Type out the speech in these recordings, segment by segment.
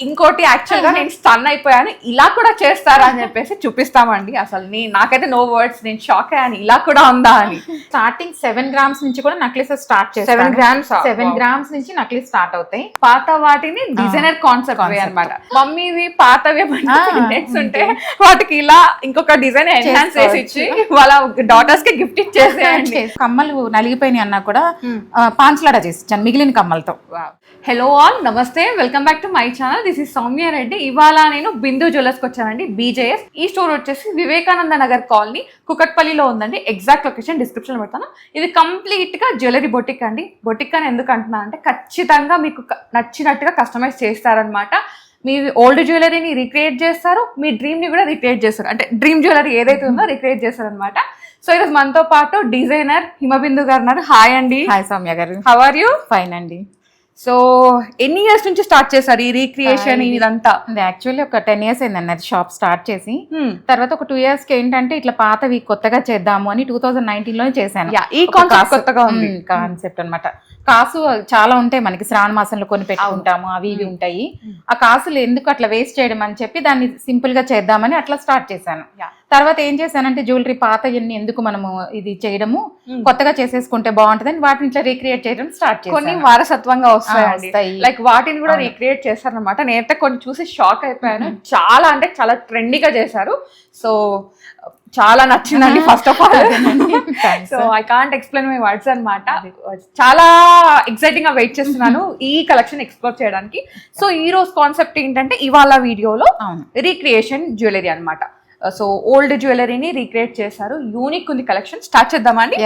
ఇంకోటి యాక్చువల్ గా నేను స్టన్ అయిపోయాను, ఇలా కూడా చేస్తారా అని చెప్పేసి చూపిస్తామండి. అసలు నాకైతే నో వర్డ్స్, నేను షాక్ అయ్యాను, ఇలా కూడా ఉందా అని. స్టార్టింగ్ 7 grams నుంచి కూడా నక్లెసెస్ స్టార్ట్ చేస్తాను. 7 grams 7 grams నుంచి నక్లెస్ స్టార్ట్ అవుతాయి. పాత వాటిని డిజైనర్ కాన్సెప్ట్ అనమాట. మమ్మీవి పాతవి పెండెంట్స్ ఉంటే వాటికి ఇలా ఇంకొక డిజైన్ ఎన్హాన్స్ చేసి ఇచ్చి వాళ్ళ డాటర్స్ కి గిఫ్ట్ ఇచ్చేసేయండి. కమ్మలు నలిగిపోయినాయి అన్నా కూడా పాంచలాడా చేసి ఇచ్చాను మిగిలిన కమ్మలతో. హలో ఆల్, నమస్తే, welcome back to my channel. This is Soumya Reddy. ఇవాళ నేను బిందు జ్యువెలర్స్ కి వచ్చానండి, BJS. ఈ స్టోర్ వచ్చేసి వివేకానంద నగర్ కాలనీ, కుకట్పల్లిలో ఉందండి. ఎగ్జాక్ట్ లొకేషన్ డిస్క్రిప్షన్ లో పెడతాను. ఇది కంప్లీట్ గా జ్యువెలరీ బొటిక్ అండి. బొటిక్ అని ఎందుకు అంటున్నా అంటే ఖచ్చితంగా మీకు నచ్చినట్టుగా కస్టమైజ్ చేస్తారనమాట. మీ ఓల్డ్ జ్యువెలరీని రీక్రియేట్ చేస్తారు, మీ డ్రీమ్ ని కూడా రీక్రియేట్ చేస్తారు. అంటే డ్రీమ్ జ్యువెలరీ ఏదైతే ఉందో రీక్రియేట్ చేస్తారు అనమాట. సో ఈరోజు మనతో పాటు డిజైనర్ హిమబిందు గారు ఉన్నారు. హాయ్ అండి. హాయ్ సౌమ్య గారు, హౌ ఆర్ యూ? ఫైన్ అండి. సో ఎన్ని ఇయర్స్ నుంచి స్టార్ట్ చేశారు ఈ రీక్రియేషన్ ఇదంతా? యాక్చువల్లీ ఒక 10 years అయింది అన్నది షాప్ స్టార్ట్ చేసి. తర్వాత ఒక 2 years కి ఏంటంటే ఇట్లా పాతవి కొత్తగా చేద్దాము అని 2019 లో చేశాను. ఈ కాన్సెప్ట్ కొత్తగా ఉంది, కాన్సెప్ట్ అనమాట. కాసు చాలా ఉంటాయి మనకి, శ్రావణ మాసంలో కొని పెట్టుకుంటాము, అవి ఇవి ఉంటాయి. ఆ కాసులు ఎందుకు అట్లా వేస్ట్ చేయడం అని చెప్పి దాన్ని సింపుల్ గా చేద్దామని అట్లా స్టార్ట్ చేశాను. తర్వాత ఏం చేశానంటే జ్యువెలరీ పాత ఎందుకు మనము ఇది చేయడము, కొత్తగా చేసేసుకుంటే బాగుంటుందని వాటిని ఇట్లా రీక్రియేట్ చేయడం స్టార్ట్ చేశాను. కొన్ని వారసత్వంగా వస్తాయి, లైక్ వాటిని కూడా రీక్రియేట్ చేశారనమాట. నేనైతే కొన్ని చూసి షాక్ అయిపోయాను. చాలా అంటే చాలా ట్రెండీగా చేశారు. సో చాలా నచ్చిందండి first of all. So I can't explain my words అనమాట. చాలా ఎక్సైటింగ్ గా వెయిట్ చేస్తున్నాను ఈ కలెక్షన్ ఎక్స్ప్లోర్ చేయడానికి. సో ఈ రోజు కాన్సెప్ట్ ఏంటంటే ఇవాళ వీడియోలో రీక్రియేషన్ జ్యువెలరీ అనమాట. సో ఓల్డ్ జ్యువెలరీని రీక్రియేట్ చేశారు. యూనిక్ ఉంది కలెక్షన్. స్టార్ట్ చేద్దామండి.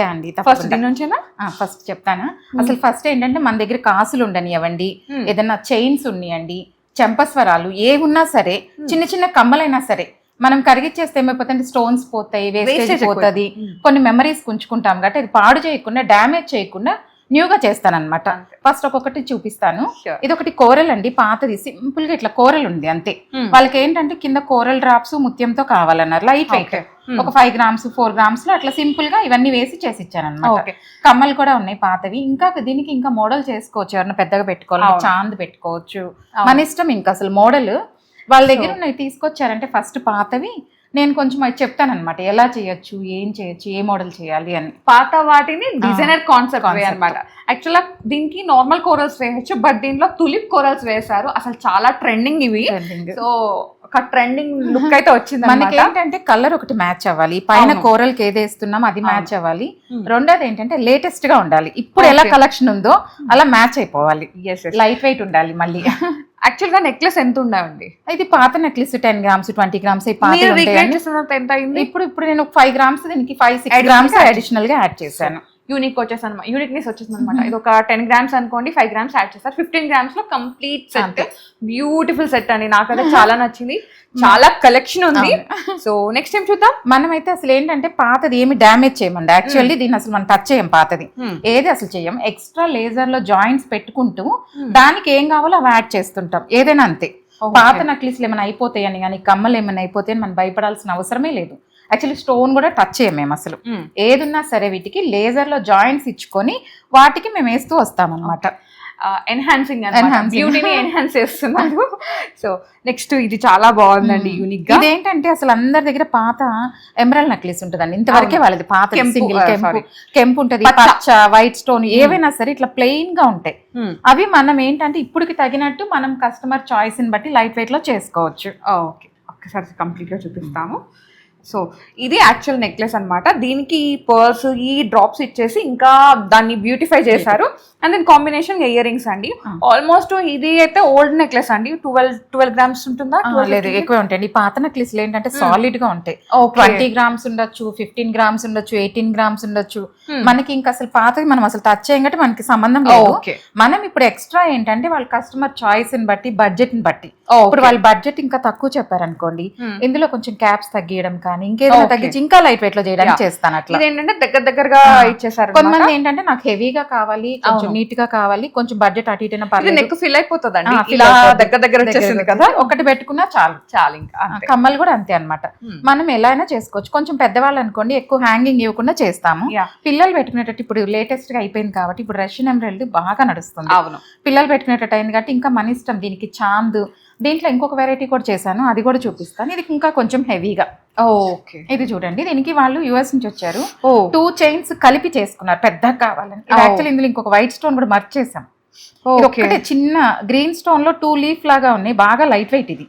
ఫస్ట్ దీని నుంచేనా? ఫస్ట్ చెప్తాను. అసలు ఫస్ట్ ఏంటంటే మన దగ్గర కాసులు ఉండనివ్వండి, ఏదన్నా చైన్స్ ఉన్నాయండి, చెంపస్వరాలు ఏమున్నా సరే, చిన్న చిన్న కమ్మలైనా సరే మనం కరిగిచ్చేస్తే ఏమైపోతుంది, స్టోన్స్ పోతాయి, వేస్టేజ్ పోతుంది. కొన్ని మెమరీస్ ఉంచుకుంటాం కాబట్టి అది పాడు చేయకుండా, డ్యామేజ్ చేయకుండా న్యూగా చేస్తానన్నమాట. ఫస్ట్ ఒక్కొక్కటి చూపిస్తాను. ఇది ఒకటి కోరల్ అండి, పాతది సింపుల్ గా ఇట్లా కోరల్ ఉంది అంతే. వాళ్ళకి ఏంటంటే కింద కోరల్ డ్రాప్స్ ముత్యంతో కావాలన్నారు, లైట్ వెయిట్. ఒక 5 grams 4 grams లో అట్లా సింపుల్ గా ఇవన్నీ వేసి చేసి ఇచ్చాను అనమాట. కమ్మలు కూడా ఉన్నాయి పాతవి. ఇంకా దీనికి ఇంకా మోడల్ చేసుకోవచ్చు, ఎవరైనా పెద్దగా పెట్టుకోవాలి, చాంద్ పెట్టుకోవచ్చు, మన ఇష్టం. ఇంకా అసలు మోడల్ వాళ్ళ దగ్గర ఉన్నాయి తీసుకొచ్చారంటే ఫస్ట్ పాతవి నేను కొంచెం అది చెప్తాను అనమాట, ఎలా చేయొచ్చు, ఏం చేయొచ్చు, ఏ మోడల్ చేయాలి అని. పాత వాటిని డిజైనర్ కాన్సెప్ట్ అనమాట. యాక్చువల్గా దీనికి నార్మల్ కోరల్స్ వేయచ్చు, బట్ దీంట్లో తులిప్ కోరల్స్ వేశారు. అసలు చాలా ట్రెండింగ్ ఇవి. సో ఒక ట్రెండింగ్ లుక్ అయితే వచ్చింది. మనకి ఏంటంటే కలర్ ఒకటి మ్యాచ్ అవ్వాలి, పైన కోరల్ కి ఏది వేస్తున్నాం అది మ్యాచ్ అవ్వాలి. రెండోది ఏంటంటే లేటెస్ట్ గా ఉండాలి, ఇప్పుడు ఎలా కలెక్షన్ ఉందో అలా మ్యాచ్ అయిపోవాలి. లైట్ వెయిట్ ఉండాలి. మళ్ళీ యాక్చువల్ గా నెక్లెస్ ఎంత ఉండాలండి? ఇది పాత నెక్లెస్ 10 grams 20 grams ఎంత అయింది? ఇప్పుడు నేను 5 grams దీనికి 5-6 grams అడిషనల్ గా యాడ్ చేశాను. యూనిక్ వచ్చేసి యూనిక్నెస్ వచ్చేసింది అనమాట. ఇది ఒక 10 grams అనుకోండి, 5 grams యాడ్ చేస్తారు. 15 grams లో కంప్లీట్ సెట్, బ్యూటిఫుల్ సెట్ అండి. నాకైతే చాలా నచ్చింది, చాలా కలెక్షన్ ఉంది. సో నెక్స్ట్ టైం చూద్దాం. మనమైతే అసలు ఏంటంటే పాతది ఏమి డ్యామేజ్ చేయమండి. యాక్చువల్లీ దీన్ని అసలు మనం టచ్ చేయం, పాతది ఏది అసలు చేయం. ఎక్స్ట్రా లేజర్ లో జాయింట్స్ పెట్టుకుంటూ దానికి ఏం కావాలో అవి యాడ్ చేస్తుంటాం, ఏదైనా అంతే. పాత నక్లీస్లు ఏమైనా అయిపోతాయని కానీ, కమ్మలు ఏమైనా అయిపోతాయని మనం భయపడాల్సిన అవసరమే లేదు. యాక్చువల్లీ స్టోన్ కూడా టచ్ చేయం మేము అసలు. ఏదున్నా సరే వీటికి లేజర్ లో జాయింట్స్ ఇచ్చుకొని వాటికి మేము వేస్తూ వస్తాం అనమాట. ఎన్హాన్సింగ్ బ్యూటీని ఎన్హాన్స్ చేస్తున్నారు. సో నెక్స్ట్ ఇది చాలా బాగుందండి, యూనిక్ గా. ఇదేంటంటే అసలు అందరి దగ్గర పాత ఎమరల్ నక్లీస్ ఉంటుందండి, ఇంతవరకే వాళ్ళది పాత సింగిల్ కెంపు ఉంటది, పచ్చ వైట్ స్టోన్ ఏవైనా సరే ఇట్లా ప్లెయిన్ గా ఉంటాయి. అవి మనం ఏంటంటే ఇప్పటికి తగినట్టు మనం కస్టమర్ చాయిస్ ని బట్టి లైట్ వెయిట్ లో చేసుకోవచ్చు. ఓకే, ఒక్కసారి కంప్లీట్ గా చూపిస్తాము. సో ఇది యాక్చువల్ నెక్లెస్ అనమాట. దీనికి పర్ల్స్ ఈ డ్రాప్స్ ఇచ్చేసి ఇంకా దాన్ని బ్యూటిఫై చేశారు. And then combination earrings అండి. ఆల్మోస్ట్ ఇది అయితే ఓల్డ్ నెక్లెస్ అండి. 12 grams ఉంటుందా? లేదు, ఎక్కువ ఉంటాయి. ఈ పాత నెక్లెస్ ఏంటంటే సాలిడ్ గా ఉంటాయి. 20 grams ఉండొచ్చు, 15 grams ఉండొచ్చు, 18 grams ఉండొచ్చు. మనకి ఇంకా అసలు పాతది మనం అసలు టచ్ చేయగట్టి మనకి సంబంధం లేదు. మనం ఇప్పుడు ఎక్స్ట్రా ఏంటంటే వాళ్ళ కస్టమర్ చాయిస్ ని బట్టి, బడ్జెట్ ని బట్టి, ఇప్పుడు వాళ్ళ బడ్జెట్ ఇంకా తక్కువ చెప్పారనుకోండి, ఇందులో కొంచెం క్యాప్స్ తగ్గియడం కానీ ఇంకేదైనా తగ్గించి ఇంకా లైట్ వెయిట్ లో చేయడానికి చేస్తాను. అట్లా ఏంటంటే దగ్గరగా ఇచ్చేసారు. కొంతమంది ఏంటంటే నాకు హెవీగా కావాలి, కొంచెం నీట్ గా కావాలి, కొంచెం బడ్జెట్ అటు ఇటైనా పర్లేదు, నెక్ ఫిల్ అయిపోతుందండి. ఇలా దగ్గర వచ్చేసింది కదా, ఒకటి పెట్టుకున్నా చాలు. ఇంకా కమ్మలు కూడా అంతే అనమాట. మనం ఎలా అయినా చేసుకోవచ్చు. కొంచెం పెద్దవాళ్ళు అనుకోండి ఎక్కువ హ్యాంగింగ్ ఇవ్వకుండా చేస్తాము. పిల్లలు పెట్టుకునేటట్టు ఇప్పుడు లేటెస్ట్ గా అయిపోయింది కాబట్టి ఇప్పుడు రష్యన్ ఎమరాల్డ్ బాగా నడుస్తుంది. అవును, పిల్లలు పెట్టుకునేటట్టు అయింది కాబట్టి ఇంకా మన ఇష్టం. దీనికి చాంద్ దీంట్లో ఇంకొక వెరైటీ కూడా చేశాను, అది కూడా చూపిస్తాను. ఇది ఇంకా కొంచెం హెవీగా. ఓకే, ఇది చూడండి, దీనికి వాళ్ళు యుఎస్ నుంచి వచ్చారు. ఓ 2 చైన్స్ కలిపి చేసుకున్నారు పెద్దగా కావాలని. యాక్చువల్లీ ఇందులో ఇంకొక వైట్ స్టోన్ కూడా మర్చ్ చేసాం. ఇది ఒక్కటే చిన్న గ్రీన్ స్టోన్ లో 2 లీఫ్ లాగా ఉన్నాయి, బాగా లైట్ వెయిట్ ఇది.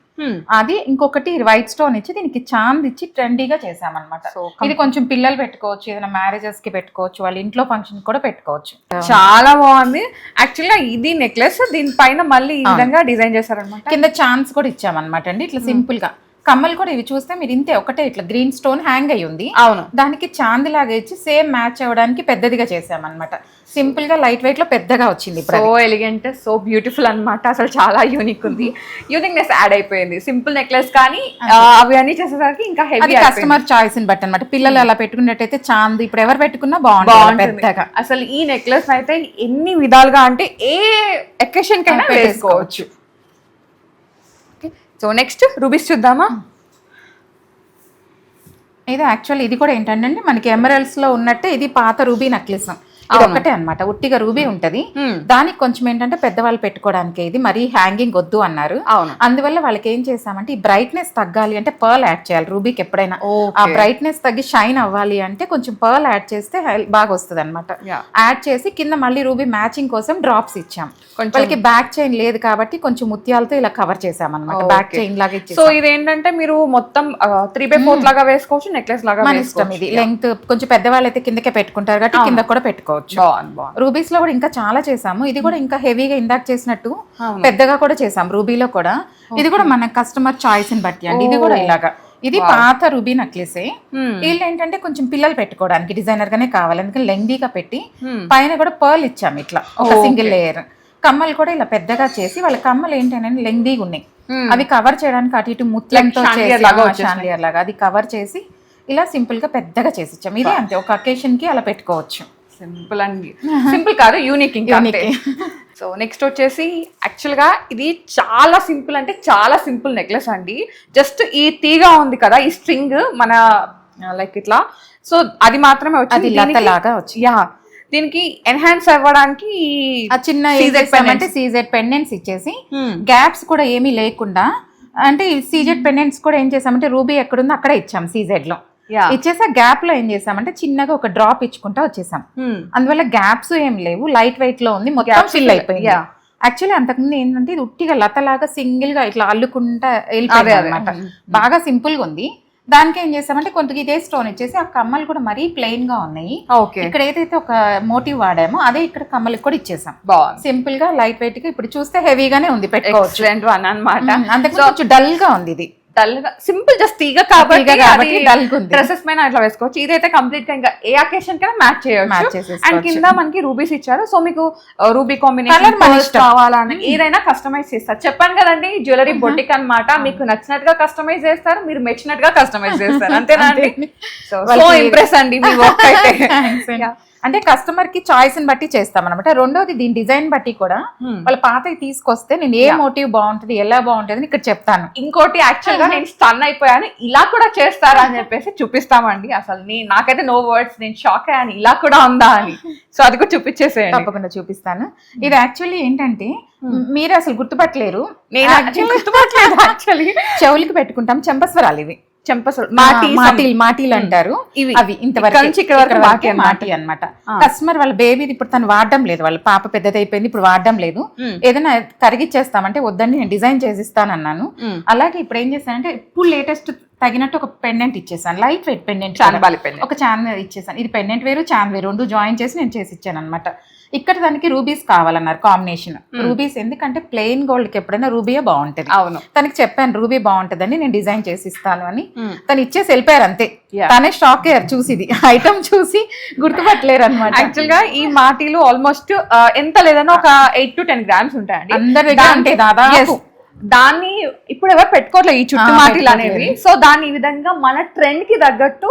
అది ఇంకొకటి వైట్ స్టోన్ ఇచ్చి దీనికి చాంద్ ఇచ్చి ట్రెండీగా చేసామన్నమాట. ఇది కొంచెం పిల్లలు పెట్టుకోవచ్చు, ఏదైనా మ్యారేజెస్ కి పెట్టుకోవచ్చు, వాళ్ళ ఇంట్లో ఫంక్షన్ కూడా పెట్టుకోవచ్చు. చాలా బాగుంది. యాక్చువల్ గా ఇది నెక్లెస్, దీనిపైన మళ్ళీ ఈ విధంగా డిజైన్ చేశారనమాట. కింద చాన్స్ కూడా ఇచ్చామన్నమాట అండి, ఇట్లా సింపుల్ గా. కమ్మలు కూడా ఇవి చూస్తే మీరు ఇంతే, ఒకటే ఇట్లా గ్రీన్ స్టోన్ హ్యాంగ్ అయ్యి ఉంది. అవును, దానికి చాంది లాగా ఇచ్చి సేమ్ మ్యాచ్ అవ్వడానికి పెద్దదిగా చేసామన్నమాట. సింపుల్ గా లైట్ వెయిట్ లో పెద్దగా వచ్చింది. సో ఎలిగెంట్, సో బ్యూటిఫుల్ అన్నమాట. అసలు చాలా యూనిక్ ఉంది, యూనిక్నెస్ యాడ్ అయిపోయింది. సింపుల్ నెక్లెస్ కానీ అవి అన్ని చేసేసరికి ఇంకా హెవీ. కస్టమర్ చాయిస్ ని బట్టి అనమాట. పిల్లలు అలా పెట్టుకున్నట్టయితే చాంది ఇప్పుడు ఎవరు పెట్టుకున్నా బాగుంటుంది పెద్దగా. అసలు ఈ నెక్లెస్ అయితే ఎన్ని విధాలుగా అంటే ఏ ఎకేషన్ కైనా వేసుకోవచ్చు. సో నెక్స్ట్ రూబీస్ చూద్దామా. ఇది యాక్చువల్లీ ఇది కూడా ఏంటంటే మనకి ఎమరల్డ్స్ లో ఉన్నట్టే ఇది పాత రూబీ నెక్లెస్. ఇది ఒక్కటే అనమాట, ఉట్టిగా రూబీ ఉంటది. దానికి కొంచెం ఏంటంటే పెద్దవాళ్ళు పెట్టుకోవడానికి ఇది మరీ హ్యాంగింగ్ వద్దు అన్నారు. అందువల్ల వాళ్ళకి ఏం చేసామంటే ఈ బ్రైట్నెస్ తగ్గాలి అంటే పర్ల్ యాడ్ చేయాలి రూబీకి ఎప్పుడైనా. ఆ బ్రైట్నెస్ తగ్గి షైన్ అవ్వాలి అంటే కొంచెం పర్ల్ యాడ్ చేస్తే బాగా వస్తుంది అనమాట. యాడ్ చేసి కింద మళ్ళీ రూబీ మ్యాచింగ్ కోసం డ్రాప్స్ ఇచ్చాం. వాళ్ళకి బ్యాక్ చైన్ లేదు కాబట్టి కొంచెం ముత్యాలతో ఇలా కవర్ చేసాం అనమాట, బ్యాక్ చైన్ లాగా ఇచ్చి. సో ఇది ఏంటంటే మీరు మొత్తం 3/4 లాగా వేసుకోవచ్చు, నెక్లెస్ లాగా మన ఇష్టం. ఇది లెంగ్త్ కొంచెం పెద్దవాళ్ళు అయితే కిందకే పెట్టుకుంటారు కాబట్టి కింద కూడా పెట్టుకోవచ్చు. రూబీస్ లో కూడా ఇంకా చాలా చేసాము. ఇది కూడా ఇంకా హెవీగా ఇందాక చేసినట్టు పెద్దగా కూడా చేసాం రూబీలో కూడా. ఇది కూడా మన కస్టమర్ చాయిస్ ని బట్టి అండి. ఇది కూడా ఇలాగా, ఇది పాత రూబీ నెక్లెసే. వీళ్ళు ఏంటంటే కొంచెం పిల్లలు పెట్టుకోవడానికి డిజైనర్ గానే కావాలి, అందుకని లెంగ్దీగా పెట్టి పైన కూడా పర్ల్ ఇచ్చాము ఇట్లా ఒక సింగిల్ లేయర్. కమ్మలు కూడా ఇలా పెద్దగా చేసి, వాళ్ళ కమ్మలు ఏంటంటే లెంగ్దీగా ఉన్నాయి, అవి కవర్ చేయడానికి అటు ఇటు ముత్యంతో షాండియర్ లాగా అది కవర్ చేసి ఇలా సింపుల్ గా పెద్దగా చేసి ఇచ్చాము. ఇది అంతే, ఒక అకేషన్ కి అలా పెట్టుకోవచ్చు. సింపుల్ అండి, సింపుల్ కాదు యూనిక్ ఇంకా. సో నెక్స్ట్ వచ్చేసి యాక్చువల్ గా ఇది చాలా సింపుల్ అంటే చాలా సింపుల్ నెక్లెస్ అండి. జస్ట్ ఈ తీగ ఉంది కదా, ఈ స్ట్రింగ్ మన లైక్ ఇట్లా, సో అది మాత్రమే వచ్చింది. యా, దీనికి ఎన్హాన్స్ అవ్వడానికి చిన్న సీజెడ్ పెండెంట్స్ ఇచ్చేసి గ్యాప్స్ కూడా ఏమీ లేకుండా, అంటే సీజెడ్ పెండెంట్స్ కూడా ఏం చేసామంటే రూబీ ఎక్కడుందో అక్కడే ఇచ్చాం సీజెడ్ లో ఇచ్చేసా. గ్యాప్ లో ఏం చేసామంటే చిన్నగా ఒక డ్రాప్ ఇచ్చుకుంటా వచ్చేసాం. అందువల్ల గ్యాప్స్ ఏం లేవు, లైట్ వెయిట్ లో ఉంది, మొత్తం ఫిల్ అయిపోయింది. యాక్చువల్లీ అంతకుముందు ఏంటంటే ఇది ఉట్టిగా లతలాగా సింగిల్ గా ఇట్లా అల్లుకుంటా వెళ్ళిపోయింది అనమాట. బాగా సింపుల్ గా ఉంది. దానికి ఏం చేసామంటే కొంత ఇదే స్టోన్ ఇచ్చేసి ఆ కమ్మలు కూడా మరీ ప్లెయిన్ గా ఉన్నాయి. ఇక్కడ ఏదైతే ఒక మోటివ్ వాడామో అదే ఇక్కడ కమ్మలకి కూడా ఇచ్చేసాం. సింపుల్ గా లైట్ వెయిట్ గా ఇప్పుడు చూస్తే హెవీగానే ఉంది, పెట్టుకోవచ్చు అనమాట. అంతకు కొంచెం డల్ గా ఉంది, ఇది డల్ గా సింపుల్ జస్ట్ తీగ కాబట్టి డ్రెస్సెస్ పైన అట్లా వేసుకోవచ్చు. ఇదైతే కంప్లీట్ గా ఇంకా ఏ అకేషన్ కైనా మ్యాచ్ చేయొచ్చు. అండ్ కింద మనకి రూబీస్ ఇచ్చారు, సో మీకు రూబీ కాంబినేషన్ కావాలని ఏదైనా కస్టమైజ్ చేస్తారు. చెప్పాను కదండి, జ్యువెలరీ బొటిక్ అన్నమాట. మీకు నచ్చినట్టుగా కస్టమైజ్ చేస్తారు, మీరు మెచ్చినట్టుగా కస్టమైజ్ చేస్తారు, అంతేనా అండి? సో ఇంప్రెస్ అండి మీ వర్క్ అయితే. అంటే కస్టమర్ కి చాయిస్ ని బట్టి చేస్తాం అనమాట. రెండోది దీని డిజైన్ బట్టి కూడా వాళ్ళ పాతకి తీసుకొస్తే నేను ఏ మోటివ్ బాగుంటది ఎలా బాగుంటది ఇక్కడ చెప్తాను. ఇంకోటి యాక్చువల్ గా నేను స్టన్ అయిపోయాను, ఇలా కూడా చేస్తారా అని చెప్పేసి చూపిస్తామండి. అసలు నాకైతే నో వర్డ్స్, నేను షాక్ అయ్యాను ఇలా కూడా ఉందా అని. సో అది కూడా చూపించేసేయండి. తప్పకుండా చూపిస్తాను. ఇది యాక్చువల్లీ ఏంటంటే మీరు అసలు గుర్తుపట్టలేరు, నేను గుర్తుపట్టలేదు. యాక్చువల్లీ చెవులకి పెట్టుకుంటాం చెంపస్వరాలు, ఇవి మాటీలు అంటారు. అవి ఇంతవరకు మాటి అన్నమాట. కస్టమర్ వాళ్ళ బేబీ ఇప్పుడు తను వాడడం లేదు, వాళ్ళ పాప పెద్దదైపోయింది ఇప్పుడు వాడడం లేదు, ఏదైనా కరిగిచ్చేస్తామంటే వద్దని నేను డిజైన్ చేసిస్తానన్నాను. అలాగే ఇప్పుడు ఏం చేస్తానంటే ఇప్పుడు లేటెస్ట్ తగినట్టు ఒక పెండెంట్ ఇచ్చేసాను, లైట్ వెయిట్ పెండెంట్, ఒక చాన్ ఇచ్చేసాను. ఇది పెండెంట్ వేరు చాన్ వేరు రెండు జాయిన్ చేసి నేను చేసి ఇచ్చాను అనమాట. ఇక్కడ దానికి రూబీస్ కావాలన్నారు కాంబినేషన్. రూబీస్ ఎందుకంటే ప్లెయిన్ గోల్డ్ కి ఎప్పుడైనా రూబీయే బాగుంటది. అవును, తనకి చెప్పాను రూబీ బాగుంటదని, నేను డిజైన్ చేసి ఇస్తాను అని. తను ఇచ్చేసి వెళ్ళిపోయారు అంతే. తనే షాక్ అయ్యారు చూసి, ఇది ఐటమ్ చూసి గుర్తుపట్టలేరు అనమాట. యాక్చువల్ గా ఈ మాటీలు ఆల్మోస్ట్ ఎంత లేదన్నా ఒక 8 to 10 grams ఉంటాయండి అందరి దగ్గర అంటే దాదాపు. దాన్ని ఇప్పుడు ఎవరు పెట్టుకోవట్లేదు ఈ చుట్టూ మాటీలు అనేవి. సో దాన్ని ఈ విధంగా మన ట్రెండ్ కి తగ్గట్టు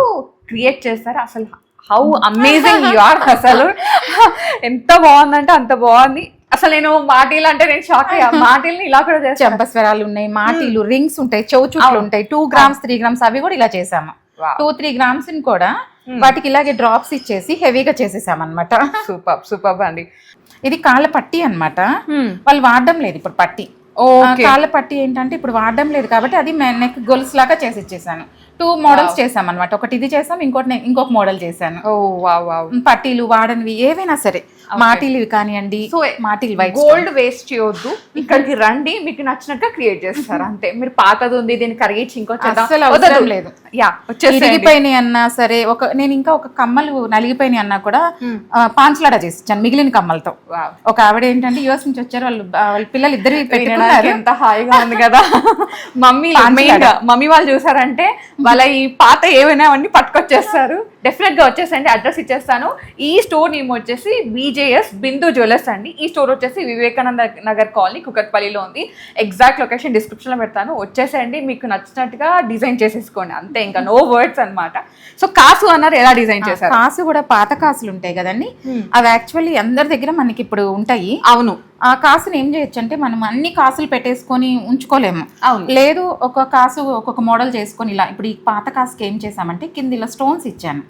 క్రియేట్ చేస్తారు. అసలు హౌ అమేజింగ్ యు ఆర్, అసలు ఎంత బాగుందంటే అంత బాగుంది. అసలు నేను మాటీలు అంటే నేను షాక్ అయ్యా, మాటీల్ని ఇలా కూడా చేస్తాను. చెంపస్వరాలు ఉన్నాయి, మాటీలు రింగ్స్ ఉంటాయి, చౌచుట్లు ఉంటాయి, 2 grams 3 grams అవి కూడా ఇలా చేసాము. 2-3 grams కూడా వాటికి ఇలాగే డ్రాప్స్ ఇచ్చేసి హెవీగా చేసేసామన్నమాట. సూపర్ సూపర్ అండి. ఇది కాళ్ళ పట్టి అన్నమాట, వాళ్ళు వాడడం లేదు ఇప్పుడు పట్టి. కాళ్ళ పట్టి ఏంటంటే ఇప్పుడు వాడడం లేదు కాబట్టి అది నెక్ గొలుసు లాగా చేసి ఇచ్చేసాను. 2 మోడల్స్ చేసాం అనమాట. ఒకటి ఇది చేసాం, ఇంకొక మోడల్ చేశాను. పట్టీలు వాడనివి ఏవైనా సరే, మాటీలు కానివ్వండి, మాటీలు వైట్ గోల్డ్ వేస్ట్ చేయొద్దు, ఇక్కడికి రండి, మీకు నచ్చినట్టుగా క్రియేట్ చేస్తారు అంతే. మీరు పాతది ఉంది దీన్ని కరిగించి అవసరం లేదు. ఇరిగిపోయినాయి అన్నా సరే, నేను ఇంకా ఒక కమ్మలు నలిగిపోయినాయి అన్నా కూడా పాంచలాడ చేసి ఇచ్చాను మిగిలిన కమ్మలతో. ఒక ఆవిడ ఏంటంటే యూఎస్ నుంచి వచ్చారు, వాళ్ళ పిల్లలు ఇద్దరు పెట్టుకున్నారు. ఎంత హాయిగా ఉంది కదా. మమ్మీ వాళ్ళు చూసారంటే వాళ్ళ ఈ పాత ఏమైనా అవన్నీ పట్టుకొచ్చేస్తారు. డెఫినెట్ గా వచ్చేసండి, అడ్రస్ ఇచ్చేస్తాను. ఈ స్టోర్ నేమ్ వచ్చేసి BJS బిందు జ్యువెలర్స్ అండి. ఈ స్టోర్ వచ్చేసి వివేకానంద నగర్ కాలనీ, కుకట్పల్లిలో ఉంది. ఎగ్జాక్ట్ లొకేషన్ డిస్క్రిప్షన్ లో పెడతాను. వచ్చేసండి, మీకు నచ్చినట్టుగా డిజైన్ చేసేసుకోండి అంతే, ఇంకా నో వర్డ్స్ అన్నమాట. సో కాసు అన్నారు, ఎలా డిజైన్ చేశారు? కాసు కూడా పాత కాసులు ఉంటాయి కదండి, అవి యాక్చువల్లీ అందరి దగ్గర మనకి ఇప్పుడు ఉంటాయి. అవును. ఆ కాసుని ఏం చేయొచ్చు అంటే మనం అన్ని కాసులు పెట్టేసుకొని ఉంచుకోలేము. లేదు, ఒక కాసు ఒక్కొక్క మోడల్ చేసుకొని ఇలా. ఇప్పుడు ఈ పాత కాసుకి ఏం చేసామంటే కింద ఇలా స్టోన్స్ ఇచ్చాను.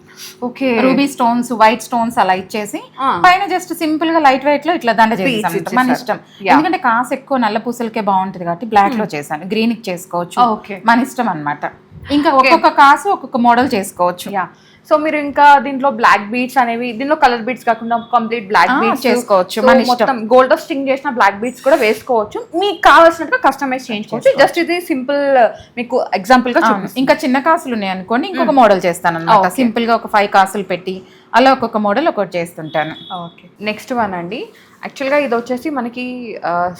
Okay, ruby stones, white stones అలా ఇచ్చేసి పైన జస్ట్ సింపుల్ గా లైట్ వెయిట్ లో ఇట్లా దండ చేసాం. మన ఇష్టం, ఎందుకంటే కాసు ఎక్కువ నల్ల పూసలకే బాగుంటది కాబట్టి బ్లాక్ లో చేశాను. గ్రీన్ కి చేసుకోవచ్చు, మన ఇష్టం అన్నమాట. ఇంకా ఒక్కొక్క కాసు ఒక్కొక్క మోడల్ చేసుకోవచ్చు. సో మీరు ఇంకా దీంట్లో బ్లాక్ బీడ్స్ అనేవి, దీనిలో కలర్ బీడ్స్ కాకుండా కంప్లీట్ బ్లాక్ బీడ్స్ చేసుకోవచ్చు. మొత్తం గోల్డ్ స్టింగ్ చేసిన బ్లాక్ బీడ్స్ కూడా వేసుకోవచ్చు. మీకు కావాల్సినట్టుగా కస్టమైజ్ చేయించుకోవచ్చు. జస్ట్ ఇది సింపుల్ మీకు ఎగ్జాంపుల్ గా చూపిస్తాను. ఇంకా చిన్న కాసులు ఉన్నాయి అనుకోండి, ఇంకొక మోడల్ చేస్తాను అన్నమాట. సింపుల్ గా ఒక 5 కాసులు పెట్టి అలా ఒక్కొక్క మోడల్ ఒకటి చేస్తుంటాను. ఓకే, నెక్స్ట్ వన్ అండి. యాక్చువల్గా ఇది వచ్చేసి మనకి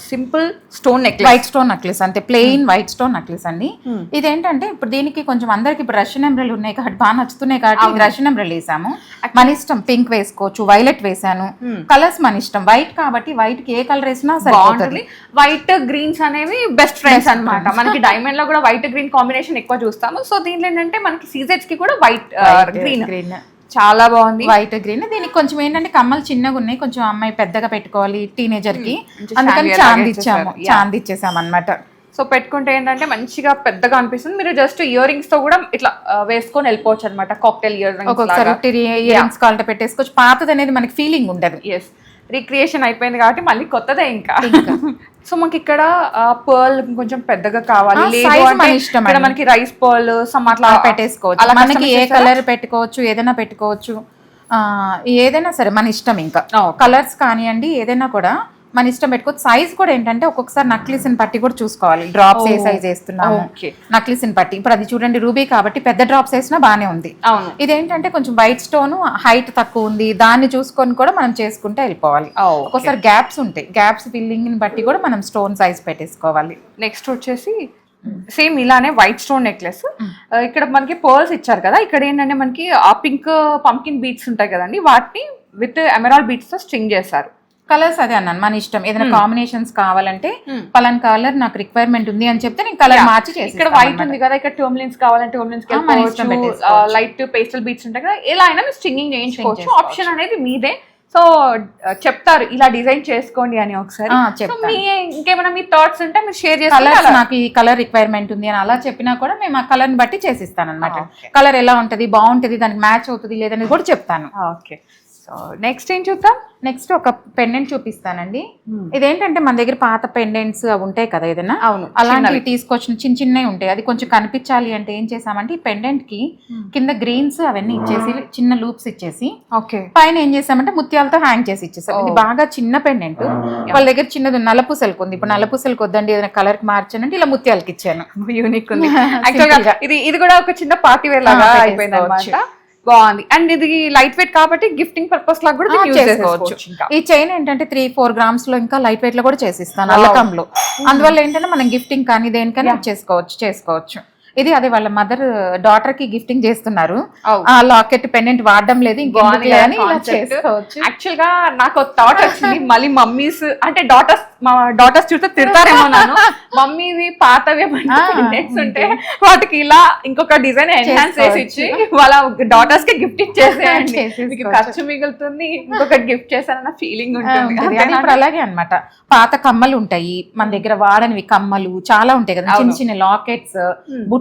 simple stone necklace, white stone necklace, అంటే ప్లెయిన్ వైట్ స్టోన్ నెక్లెస్ అండి. ఇదేంటంటే ఇప్పుడు దీనికి కొంచెం అందరికి ఇప్పుడు రష్యన్ ఎంబ్రాయిడరీ ఉన్నాయి కాబట్టి బాగా నచ్చుతున్నాయి కాబట్టి రష్యన్ ఎంబ్రాయిడరీ వేసాము. మన ఇష్టం, పింక్ వేసుకోవచ్చు, వైలెట్ వేసాను. కలర్స్ మన ఇష్టం. వైట్ కాబట్టి వైట్ కి ఏ కలర్ వేసినా సరిపోతుంది. వైట్ గ్రీన్స్ అనేవి బెస్ట్ ఫ్రెండ్స్ అన్నమాట. మనకి డైమండ్ లో కూడా వైట్ గ్రీన్ కాంబినేషన్ ఎక్కువ చూస్తాము. సో దీంట్లో ఏంటంటే మనకి సీజెట్స్ కి కూడా వైట్ గ్రీన్ చాలా బాగుంది, వైట్ గ్రీన్. దీనికి కొంచెం ఏంటంటే కమ్మలు చిన్నగా ఉన్నాయి, కొంచెం అమ్మాయి పెద్దగా పెట్టుకోవాలి టీనేజర్ కి, అందుకని చాంది ఇచ్చేసాము అన్నమాట. సో పెట్టుకుంటే ఏంటంటే మంచిగా పెద్దగా అనిపిస్తుంది. మీరు జస్ట్ ఇయర్ రింగ్స్ తో కూడా ఇట్లా వేసుకొని వెళ్ళిపోవచ్చు అనమాట. కాక్టైల్ ఇయర్ రింగ్స్ కావాలంటే పెట్టేసుకోవచ్చు. పాతది అనేది మనకి ఫీలింగ్ ఉండదు. ఎస్, రీక్రియేషన్ అయిపోయింది కాబట్టి మళ్ళీ కొత్తదే ఇంకా. సో మనకి ఇక్కడ పర్ల్ కొంచెం పెద్దగా కావాలి, లేదు మనకి రైస్ పర్ల్ సమ్ అట్లా పెట్టేసుకోవచ్చు. మనకి ఏ కలర్ పెట్టుకోవచ్చు, ఏదైనా పెట్టుకోవచ్చు, ఏదైనా సరే మన ఇష్టం. ఇంకా కలర్స్ కానివ్వండి ఏదైనా కూడా మన ఇష్టం పెట్టుకోవచ్చు. సైజ్ కూడా ఏంటంటే ఒక్కొక్కసారి నక్లీస్ పట్టి కూడా చూసుకోవాలి. డ్రాప్స్ ఏ సైజ్ వేస్తున్నాము, నక్లీస్ పట్టి. ఇప్పుడు అది చూడండి రూబీ కాబట్టి పెద్ద డ్రాప్స్ వేసినా బానే ఉంది. ఇదేంటంటే కొంచెం వైట్ స్టోన్ హైట్ తక్కువ ఉంది, దాన్ని చూసుకొని కూడా మనం చేసుకుంటే వెళ్ళిపోవాలి. ఒక్కొక్కసారి గ్యాప్స్ ఉంటాయి, గ్యాప్స్ ఫిల్లింగ్ ని బట్టి కూడా మనం స్టోన్ సైజ్ పెట్టేసుకోవాలి. నెక్స్ట్ వచ్చేసి సేమ్ ఇలానే వైట్ స్టోన్ నెక్లెస్. ఇక్కడ మనకి పర్ల్స్ ఇచ్చారు కదా, ఇక్కడ ఏంటంటే మనకి ఆ పింక్ పంకిన్ బీట్స్ ఉంటాయి కదండి, వాటిని విత్ ఎమరాల్డ్ బీట్స్ తో స్ట్రింగ్ చేశారు. కలర్స్ అదే అన్నాను, మన ఇష్టం. ఏదైనా కాంబినేషన్స్ కావాలంటే పలాన్ కలర్ నాకు రిక్వైర్మెంట్ ఉంది అని చెప్తే నేను కలర్ మార్చి చేసి. ఇక్కడ వైట్ ఉంది కదా, ఇక్కడ టర్మ్లిన్స్ కావాలంటే టర్మ్లిన్స్, లైట్ పేస్టల్ బీట్స్ ఉంటాయి కదా, ఎలా అయినా మీరు స్ట్రింగింగ్ చేయించుకోవచ్చు. ఆప్షన్ అనేది మీదే. సో చెప్తారు ఇలా డిజైన్ చేసుకోండి అని ఒకసారి. ఇంకేమైనా మీ థాట్స్ ఉంటే మీరు షేర్ చేస్తారు. నాకు ఈ కలర్ రిక్వైర్మెంట్ ఉంది అని అలా చెప్పినా కూడా మేము ఆ కలర్ ని బట్టి చేసిస్తాను అనమాట. కలర్ ఎలా ఉంటది, బాగుంటది, దానికి మ్యాచ్ అవుతుంది లేదని కూడా చెప్తాను. ఓకే, సో నెక్స్ట్ ఏం చూద్దాం. నెక్స్ట్ ఒక పెండెంట్ చూపిస్తానండి. ఇదేంటంటే మన దగ్గర పాత పెండెంట్స్ అవి ఉంటాయి కదా, ఏదైనా అలాంటివి తీసుకొచ్చిన చిన్న చిన్నవి ఉంటాయి. అది కొంచెం కనిపించాలి అంటే ఏం చేసామంటే ఈ పెండెంట్ కి కింద గ్రీన్స్ అవన్నీ ఇచ్చేసి చిన్న లూప్స్ ఇచ్చేసి పైన ఏం చేసామంటే ముత్యాలతో హ్యాంగ్ చేసి ఇచ్చేసాం. ఇది బాగా చిన్న పెండెంట్, వాళ్ళ దగ్గర చిన్నది నల్లపూసలకు ఉంది. ఇప్పుడు నల్లపూసలకు వద్దండి ఏదైనా కలర్ కి మార్చానంటే ఇలా ముత్యాలకి ఇచ్చాను. యూనిక్ ఉంది. ఇది కూడా ఒక చిన్న పార్టీ వేర్ లాగా అయిపోయింది అన్నమాట. బాగుంది. అండ్ ఇది లైట్ వెయిట్ కాబట్టి గిఫ్టింగ్ పర్పస్ లాగా కూడా చేసుకోవచ్చు. ఈ చైన్ ఏంటంటే 3-4 గ్రామ్స్ లో ఇంకా లైట్ వెయిట్ లో కూడా చేసిస్తాను అల్లకంలో. అందువల్ల ఏంటంటే మనం గిఫ్టింగ్ కానీ దేనికైనా చేసుకోవచ్చు. ఇది అదే వాళ్ళ మదర్ డాటర్ కి గిఫ్టింగ్ చేస్తున్నారు. ఆ లాకెట్ పెండెంట్ వాడడం లేదు, యాక్చువల్ గా నాకు ఒక థాట్ వచ్చింది. మళ్ళీ మమ్మీస్ అంటే డాటర్స్ చూస్తే తిడతారేమో నాను, మమ్మీవి పాతవి పెండెంట్స్ ఉంటే వాటికి ఇలా ఇంకొక డిజైన్ ఎన్హాన్స్ చేసి ఇచ్చి వాళ్ళ డాటర్స్ కి గిఫ్ట్ ఇచ్చేసేయండి, ఖర్చు మిగులుతుంది, ఇంకొకటి గిఫ్ట్ చేశానన్న ఫీలింగ్ ఉంటుంది. ఇప్పుడు అలాగే అన్నమాట. పాత కమ్మలు ఉంటాయి మన దగ్గర, వాడనివి కమ్మలు చాలా ఉంటాయి కదా, చిన్న చిన్న లాకెట్స్,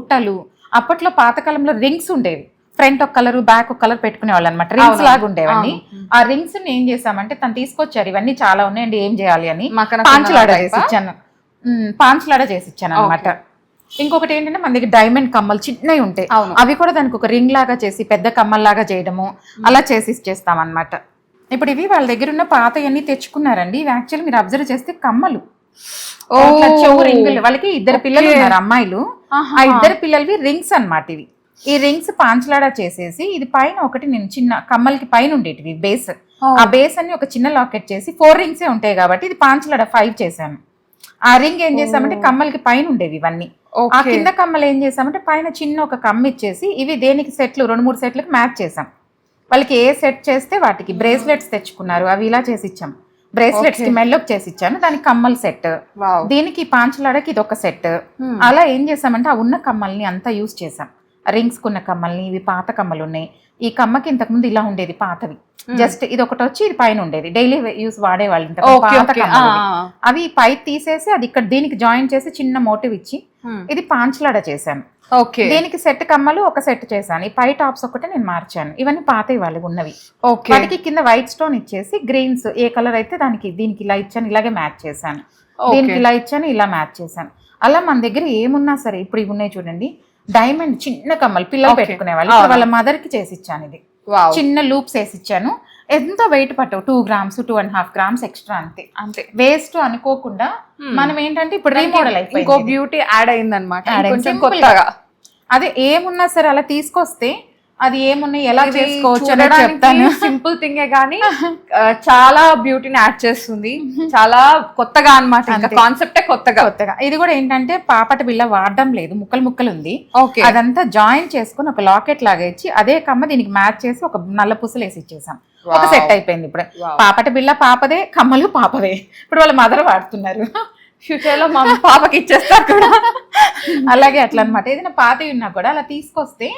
బుట్టలు. అప్పట్లో పాతకాలంలో రింగ్స్ ఉండేవి, ఫ్రంట్ ఒక కలర్ బ్యాక్ ఒక కలర్ పెట్టుకునే వాళ్ళు అనమాట, రింగ్స్ లాగా ఉండేవండి. ఆ రింగ్స్ ఏం చేసామంటే తను తీసుకొచ్చారు, ఇవన్నీ చాలా ఉన్నాయండి ఏం చేయాలి అని పాంచలాడ చేసి ఇచ్చాను. పాంచ్లాడ చేసి ఇచ్చాను అనమాట. ఇంకొకటి ఏంటంటే మన దగ్గర డైమండ్ కమ్మలు చిన్నవి ఉంటాయి, అవి కూడా దానికి ఒక రింగ్ లాగా చేసి పెద్ద కమ్మల్లాగా చేయడము అలా చేసి ఇచ్చేస్తాం అనమాట. ఇప్పుడు ఇవి వాళ్ళ దగ్గర ఉన్న పాతయన్నీ తెచ్చుకున్నారండి. ఇవి యాక్చువల్లీ మీరు అబ్జర్వ్ చేస్తే కమ్మలు, చెవు రింగులు. వాళ్ళకి 2 పిల్లలు ఉన్నారు అమ్మాయిలు, ఆ 2 పిల్లలవి రింగ్స్ అన్నమాట. ఇవి ఈ రింగ్స్ పాంచలాడా చేసేసి ఇది పైన ఒకటి నేను చిన్న కమ్మలకి పైన ఉండేటివి బేస్, ఆ బేస్ అన్ని ఒక చిన్న లాకెట్ చేసి 4 రింగ్సే ఉంటాయి కాబట్టి ఇది పాంచలాడా 5 చేశాను. ఆ రింగ్ ఏం చేసామంటే కమ్మలకి పైన ఉండేవి ఇవన్నీ. ఆ కింద కమ్మలు ఏం చేసామంటే పైన చిన్న ఒక కమ్మ ఇచ్చేసి ఇవి దేనికి సెట్లు 2-3 సెట్లకు మ్యాచ్ చేసాం. వాళ్ళకి ఏ సెట్ చేస్తే వాటికి బ్రేస్లెట్స్ తెచ్చుకున్నారు, అవి ఇలా చేసి ఇచ్చాం. బ్రేస్లెట్స్ కి మెల్లోకి చేసి ఇచ్చాను, దానికి కమ్మల్ సెట్, దీనికి పాంచలాడకి ఇది ఒక సెట్. అలా ఏం చేసామంటే ఆ ఉన్న కమ్మల్ని అంతా యూజ్ చేసాం. రింగ్స్ కున్న కమ్మల్ని, ఇవి పాత కమ్మలు ఉన్నాయి. ఈ కమ్మకి ఇంతకు ముందు ఇలా ఉండేది పాతవి, జస్ట్ ఇది ఒకటి వచ్చి ఇది పైన ఉండేది, డైలీ యూస్ వాడేవాళ్ళు. అవి పై తీసేసి అది ఇక్కడ దీనికి జాయిన్ చేసి చిన్న మోటివ్ ఇచ్చి ఇది పాంచలాడ చేశాను. దీనికి సెట్ కమ్మలు ఒక సెట్ చేశాను. ఈ పై టాప్స్ ఒకటే నేను మార్చాను. ఇవన్నీ పాతవి వాళ్ళకి ఉన్నవి. వాటికి కింద వైట్ స్టోన్ ఇచ్చేసి గ్రీన్స్ ఏ కలర్ అయితే దానికి దీనికి ఇలా ఇచ్చాను, ఇలాగే మ్యాచ్ చేశాను. దీనికి ఇలా ఇచ్చాను, ఇలా మ్యాచ్ చేశాను. అలా మన దగ్గర ఏమున్నా సరే ఇప్పుడు ఇవి ఉన్నాయి చూడండి, డైమండ్ చిన్న కమ్మలు పిల్లలు పెట్టుకునే వాళ్ళు, వాళ్ళ మదర్ కి చేసి ఇచ్చాను. ఇది చిన్న లూప్స్ వేసి ఇచ్చాను. ఎంతో వెయిట్ పట్టవు, 2 grams 2.5 grams ఎక్స్ట్రా, అంతే వేస్ట్ అనుకోకుండా. మనం ఏంటంటే ఇప్పుడు రీమోడల్ అయిపోయింది, ఇంకో బ్యూటీ యాడ్ అయింది అనమాట. అదే ఏమున్నా సరే అలా తీసుకొస్తే అది ఏమున్నాయి ఎలా చేసుకోవచ్చు అనేది చెప్తాను. సింపుల్ థింగే కానీ చాలా బ్యూటీని యాడ్ చేస్తుంది, చాలా కొత్తగా అన్నమాట. కాన్సెప్టే కొత్తగా. ఇది కూడా ఏంటంటే పాపట బిళ్ళ వాడడం లేదు, ముక్కలు ఉంది. అదంతా జాయిన్ చేసుకుని ఒక లాకెట్ లాగా ఇచ్చి అదే కమ్మ దీనికి మ్యాచ్ చేసి ఒక నల్ల పూసలు వేసి ఇచ్చేసాం. ఒక సెట్ అయిపోయింది. ఇప్పుడు పాపట బిళ్ళ పాపదే, కమ్మలు పాపవే. ఇప్పుడు వాళ్ళ మదర్ వాడుతున్నారు, ఫ్యూచర్ లో మా పాపకి ఇచ్చేస్తారు కూడా. అలాగే అట్లా అనమాట. ఏదైనా పాతవి ఉన్నా కూడా అలా తీసుకొస్తే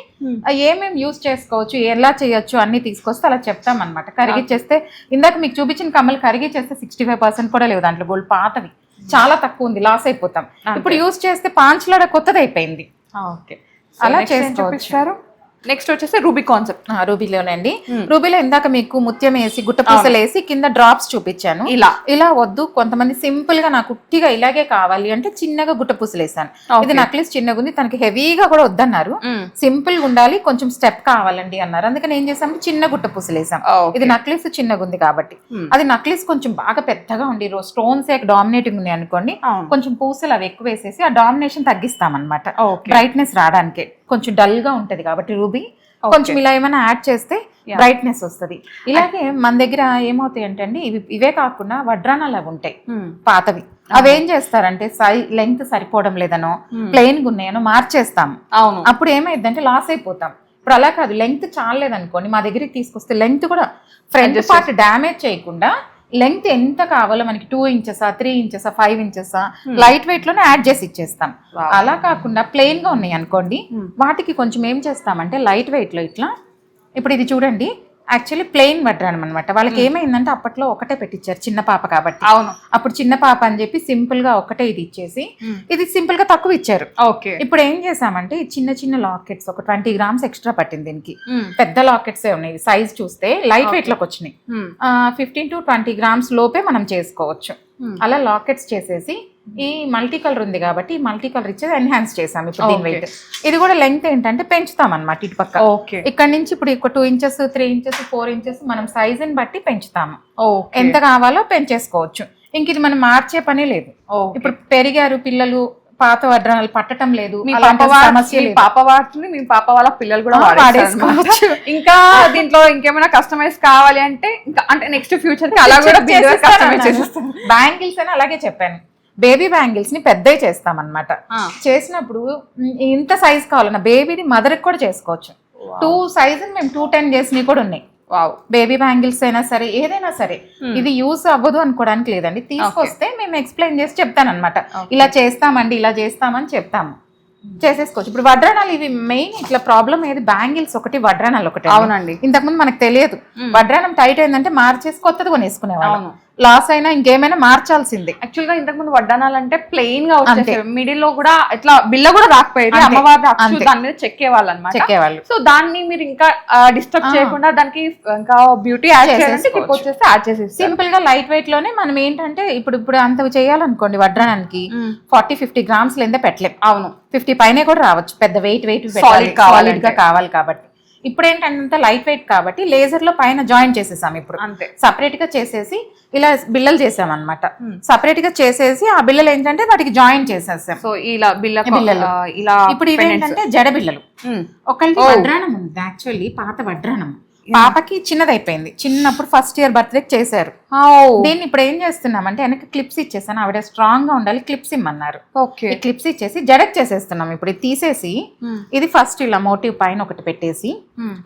ఏమేమి యూజ్ చేసుకోవచ్చు, ఎలా చేయొచ్చు అన్ని తీసుకొస్తే అలా చెప్తాం అనమాట. కరిగిచ్చేస్తే ఇందాక మీకు చూపించిన కమ్మలు కరిగిచ్చేస్తే 65% కూడా లేవు దాంట్లో, గోల్డ్ పాతవి చాలా తక్కువ ఉంది, లాస్ అయిపోతాం. ఇప్పుడు యూజ్ చేస్తే పాంచలాడ కొత్తది అయిపోయింది. అలా చేసుకోవచ్చు. నెక్స్ట్ వచ్చేసి రూబీ కాన్సెప్ట్. రూబీలోనండి. రూబీలో ఇందాక మీకు ముత్యం వేసి గుట్ట పూసలు వేసి కింద డ్రాప్స్ చూపించాను. ఇలా వద్దు, కొంతమంది సింపుల్ గా నాకు ఉట్టిగా ఇలాగే కావాలి అంటే చిన్నగా గుట్ట పూసలు వేసాను. ఇది నక్లీస్ చిన్నగా ఉంది, తనకి హెవీగా కూడా వద్దన్నారు, సింపుల్ గా ఉండాలి, కొంచెం స్టెప్ కావాలండి అన్నారు. అందుకని ఏం చేసాం, చిన్న గుట్ట పూసలు వేసాం. ఇది నక్లీస్ చిన్నగా ఉంది కాబట్టి, అది నక్లీస్ కొంచెం బాగా పెద్దగా ఉండి స్టోన్స్ డామినేటింగ్ ఉంది అనుకోండి, కొంచెం పూసలు అవి ఎక్కువ వేసేసి ఆ డామినేషన్ తగ్గిస్తాం అనమాట, బ్రైట్నెస్ రావడానికి. కొంచెం డల్ గా ఉంటది కాబట్టి రూబీ కొంచెం ఇలా ఏమైనా యాడ్ చేస్తే బ్రైట్నెస్ వస్తుంది. ఇలాగే మన దగ్గర ఏమవుతాయి అంటే అండి, ఇవే కాకుండా వడ్రానాలు అవి ఉంటాయి పాతవి. అవి ఏం చేస్తారంటే లెంగ్త్ సరిపోవడం లేదనో ప్లెయిన్ గా ఉన్నాయనో మార్చేస్తాం. అప్పుడు ఏమైందంటే లాస్ అయిపోతాం. ఇప్పుడు అలా కాదు, లెంగ్త్ చాలేదనుకోండి మా దగ్గరికి తీసుకొస్తే లెంగ్త్ కూడా ఫ్రంట్ పార్ట్ డ్యామేజ్ చేయకుండా లెంగ్త్ ఎంత కావాలో మనకి 2 inches 3 inches 5 inches light weight లోనే యాడ్ చేసి ఇచ్చేస్తాం. అలా కాకుండా ప్లెయిన్ గా ఉన్నాయి అనుకోండి, వాటికి కొంచెం ఏం చేస్తామంటే లైట్ వెయిట్ లో ఇట్లా, ఇప్పుడు ఇది చూడండి యాక్చువల్లీ ప్లెయిన్ వడ్రానం అనమాట. వాళ్ళకి ఏమైందంటే అప్పట్లో ఒకటే పెట్టించారు, చిన్న పాప కాబట్టి. అప్పుడు చిన్న పాప అని చెప్పి సింపుల్ గా ఒకటే ఇది ఇచ్చేసి ఇది సింపుల్ గా తక్కువ ఇచ్చారు. ఇప్పుడు ఏం చేసామంటే చిన్న చిన్న లాకెట్స్ ఒక 20 grams ఎక్స్ట్రా పట్టింది దీనికి. పెద్ద లాకెట్స్ ఉన్నాయి, సైజ్ చూస్తే లైట్ వెయిట్ లోకి వచ్చినాయి. 15 to 20 grams లోపే మనం చేసుకోవచ్చు. అలా లాకెట్స్ చేసేసి ఈ మల్టీ కలర్ ఉంది కాబట్టి ఈ మల్టీ కలర్ ఇచ్చేది ఎన్హాన్స్ చేసాం. ఇప్పుడు దీని వెయిట్ ఇది కూడా లెంగ్త్ ఏంటంటే పెంచుతాం అనమాట. ఇటు పక్క ఇక్కడ నుంచి ఇప్పుడు 2 inches 3 inches 4 inches మనం సైజుని బట్టి పెంచుతాము, ఎంత కావాలో పెంచేసుకోవచ్చు. ఇంక ఇది మనం మార్చే పనే లేదు. ఇప్పుడు పెరిగారు పిల్లలు, పాత వడ్రానాలు పట్టడం లేదు, పాప వాడుతుంది, మీ పాప వాళ్ళ పిల్లలు కూడా వాడేసుకోవచ్చు. ఇంకా దీంట్లో ఇంకేమైనా కస్టమైజ్ కావాలి అంటే ఇంకా అంటే నెక్స్ట్ ఫ్యూచర్ కి అలా కూడా బ్యాంగిల్స్ అని అలాగే చెప్పాను. బేబీ బ్యాంగిల్స్ ని పెద్దవి చేస్తాం అనమాట. చేసినప్పుడు ఇంత సైజ్ కావాలన్నా బేబీది మదర్ కూడా చేసుకోవచ్చు. 2 sizes మేము 210 చేసినవి కూడా ఉన్నాయి. బేబీ బ్యాంగిల్స్ అయినా సరే ఏదైనా సరే ఇది యూస్ అవ్వదు అనుకోవడానికి లేదండి. తీసుకొస్తే మేము ఎక్స్ప్లెయిన్ చేసి చెప్తాను అనమాట, ఇలా చేస్తామండి ఇలా చేస్తామని చెప్తాము, చేసేసుకోవచ్చు. ఇప్పుడు వడ్రానాలు ఇవి మెయిన్ ఇట్లా ప్రాబ్లం ఏది, బ్యాంగిల్స్ ఒకటి వడ్రానాలు ఒకటి. అవునండి, ఇంతకుముందు మనకు తెలియదు, వడ్రానం టైట్ అయిందంటే మార్చేసి కొత్తది కొనేసుకునేవాళ్ళం. లాస్ అయినా ఇంకేమైనా మార్చాల్సిందే. యాక్చువల్ గా ఇంతకు ముందు వడ్డానాలు అంటే ప్లెయిన్ గా వచ్చేసేవి, మిడిల్ లో కూడా ఇట్లా బిల్ల కూడా రాకపోయేది, అమ్మవారి అచ్చు దాని మీద చెక్కేవాళ్ళు అనమాట. సో దాన్ని మీరు ఇంకా డిస్టర్బ్ చేయకుండా దానికి ఇంకా బ్యూటీ యాడ్ చేయాలంటే క్లిప్ వచ్చేసి యాడ్ చేసి సింపుల్ గా లైట్ వెయిట్ లోనే మనం ఏంటంటే ఇప్పుడు అంత చేయాలనుకోండి వడ్డానానికి 40-50 గ్రామ్స్ లేదే పెట్టలేం. అవును, 50 పైనే కూడా రావచ్చు, పెద్ద వెయిట్ సాలిడ్ గా కావాలి కాబట్టి. ఇప్పుడు ఏంటంటే లైట్ వెయిట్ కాబట్టి లేజర్ లో పైన జాయిన్ చేసేసాం. ఇప్పుడు అంతే సపరేట్ గా చేసేసి ఇలా బిల్లలు చేసామన్నమాట. సపరేట్ గా చేసేసి ఆ బిల్లలు ఏంటంటే వాటికి జాయిన్ చేసేసాం. సో ఇలా బిల్లలు ఇలా ఇప్పుడు ఇవేంటంటే జడ బిల్లలు. ఒకళ్ళకి వడ్రాణం ఉంది, యాక్చువల్లీ పాత వడ్రాణం. పాపకి చిన్నదైపోయింది, చిన్నప్పుడు ఫస్ట్ ఇయర్ బర్త్డే చేశారు. దీన్ని ఇప్పుడు ఏం చేస్తున్నాం అంటే వెనక క్లిప్స్ ఇచ్చేసాను. ఆవిడ స్ట్రాంగ్ గా ఉండాలి, క్లిప్స్ ఇమ్మన్నారు. ఈ క్లిప్స్ ఇచ్చేసి జడక్ చేసేస్తున్నాం. ఇప్పుడు ఇది తీసేసి ఇది ఫస్ట్ ఇలా మోటివ్ పైన ఒకటి పెట్టేసి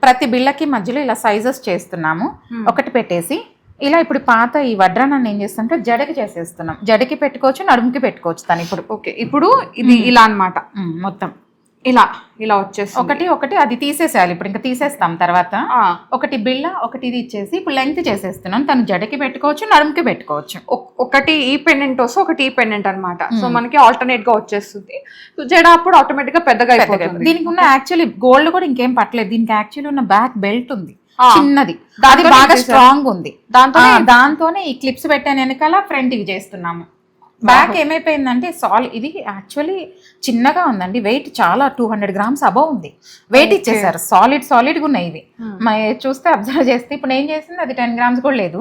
ప్రతి బిళ్ళకి మధ్యలో ఇలా సైజెస్ చేస్తున్నాము. ఒకటి పెట్టేసి ఇలా ఇప్పుడు పాత ఈ వడ్రానాన్ని ఏం చేస్తుంటే జడకి చేసేస్తున్నాం. జడకి పెట్టుకోవచ్చు, నడుముకి పెట్టుకోవచ్చు తను. ఇప్పుడు ఓకే, ఇప్పుడు ఇది ఇలా అన్నమాట, మొత్తం ఇలా ఇలా వచ్చేసి ఒకటి అది తీసేసేయాలి. ఇప్పుడు ఇంకా తీసేస్తాం తర్వాత. ఒకటి బిళ్ళ ఒకటి ఇది ఇచ్చేసి ఇప్పుడు లెంగ్త్ చేసేస్తున్నాం. తను జడకి పెట్టుకోవచ్చు, నడుముకి పెట్టుకోవచ్చు. ఒకటి ఈ పెండెంట్ వస్తే ఒకటి ఈ పెండెంట్ అనమాట. సో మనకి ఆల్టర్నేట్ గా వచ్చేస్తుంది. సో జడ అప్పుడు ఆటోమేటిక్ గా పెద్దగా అయిపోతుంది. దీనికి ఉన్న యాక్చువల్లీ గోల్డ్ కూడా ఇంకేం పట్టలేదు. దీనికి యాక్చువల్లీ ఉన్న బ్యాక్ బెల్ట్ ఉంది, చిన్నది, అది బాగా స్ట్రాంగ్ ఉంది. దాంతోనే ఈ క్లిప్స్ పెట్టాను వెనకాల ఫ్రంట్ ఇవి చేస్తున్నాము. బ్యాక్ ఏమైపోయిందంటే ఇది యాక్చువల్లీ చిన్నగా ఉందండి. వెయిట్ చాలా 200 గ్రామ్స్ అబౌవ్ ఉంది. వెయిట్ ఇచ్చేసారు. సాలిడ్ గా ఉన్నాయి ఇవి. చూస్తే అబ్జర్వ్ చేస్తే ఇప్పుడు ఏం చేసింది, అది 10 గ్రామ్స్ కూడా లేదు.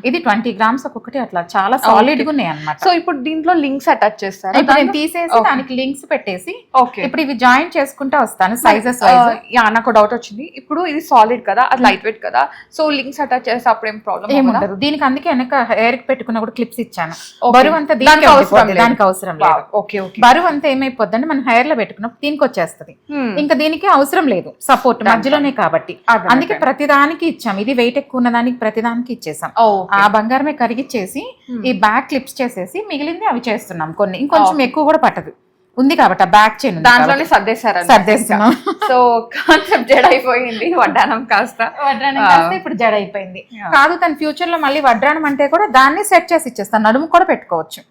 ఇది 20 గ్రామ్స్ ఒక్కొక్కటి, అట్లా చాలా సాలిడ్ గా ఉన్నాయి అనమాట. సో ఇప్పుడు దీంట్లో లింక్స్ అటాచ్ చేస్తారు. ఇప్పుడు నేను తీసేసి దానికి లింక్స్ పెట్టేసి ఇప్పుడు ఇవి జాయిన్ చేసుకుంటా వస్తాను సైజెస్ వైజ్. నాకు డౌట్ వచ్చింది, ఇప్పుడు ఇది సాలిడ్ కదా, అది లైట్ వెయిట్ కదా, సో లింక్స్ అటాచ్ చేస్తే అప్పుడు ఏం ప్రాబ్లం ఏముండదు దీనికి. అందుకే వెనక హెయిర్ కి పెట్టుకున్న కూడా క్లిప్స్ ఇచ్చాను. బరువు అంతా దానికి అవసరం లేదు. బరువు అంతా ఏమైపోద్దంటే మనం హెయిర్ లో పెట్టుకున్నప్పుడు దీనికి వచ్చేస్తుంది. ఇంకా దీనికి అవసరం లేదు సపోర్ట్ మధ్యలోనే కాబట్టి. అందుకే ప్రతిదానికి ఇచ్చాం. ఇది వెయిట్ ఎక్కువ ఉన్న దానికి ప్రతిదానికి ఇచ్చేసాం. ఆ బంగారమే కరిగిచ్చేసి ఈ బ్యాక్ క్లిప్స్ చేసేసి మిగిలింది అవి చేస్తున్నాం. కొన్ని ఇంకొంచెం ఎక్కువ కూడా పట్టదు ఉంది కాబట్టి ఆ బ్యాక్ చైన్ దాంట్లోనే సర్దేస్తున్నాం. సో కాన్సెప్ట్ జడ అయిపోయింది, వడ్డానం కాస్త ఇప్పుడు జడ అయిపోయింది. కాదు తన ఫ్యూచర్ లో మళ్ళీ వడ్డానం అంటే కూడా దాన్ని సెట్ చేసి ఇచ్చేస్తాను. నడుము కూడా పెట్టుకోవచ్చు.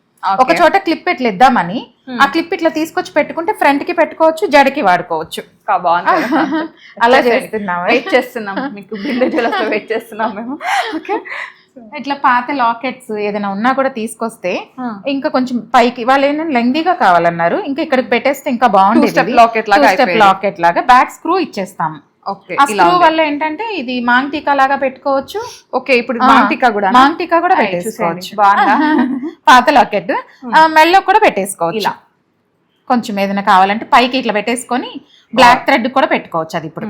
ఒక చోట క్లిప్ ఇట్లా ఇద్దామని ఆ క్లిప్ ఇట్లా తీసుకొచ్చి పెట్టుకుంటే ఫ్రంట్ కి పెట్టుకోవచ్చు, జడకి వాడుకోవచ్చు. అలా వెయిట్ చేస్తున్నాం, మీకు బిందు జ్యువెలర్స్ వెయిట్ చేస్తున్నాం మేము. ఇట్లా పాత లాకెట్స్ ఏదైనా ఉన్నా కూడా తీసుకొస్తే ఇంకా కొంచెం పైకి వాళ్ళు ఏంటంటే లెంగ్దీగా కావాలన్నారు. ఇంకా ఇక్కడికి పెట్టేస్తే ఇంకా బాగుంటుంది. లాకెట్ లాగా బ్యాక్ స్క్రూ ఇచ్చేస్తాము. స్క్రూ వల్ల ఏంటంటే ఇది మాంగ్ టీకా లాగా పెట్టుకోవచ్చు. ఓకే, ఇప్పుడు మాంగ్ టీకా కూడా పెట్టేసుకోవచ్చు. పాత లాకెట్ మెల్లో కూడా పెట్టేసుకోవచ్చు. ఇలా కొంచెం ఏదైనా కావాలంటే పైకి ఇట్లా పెట్టేసుకొని బ్లాక్ థ్రెడ్ కూడా పెట్టుకోవచ్చు. అది ఇప్పుడు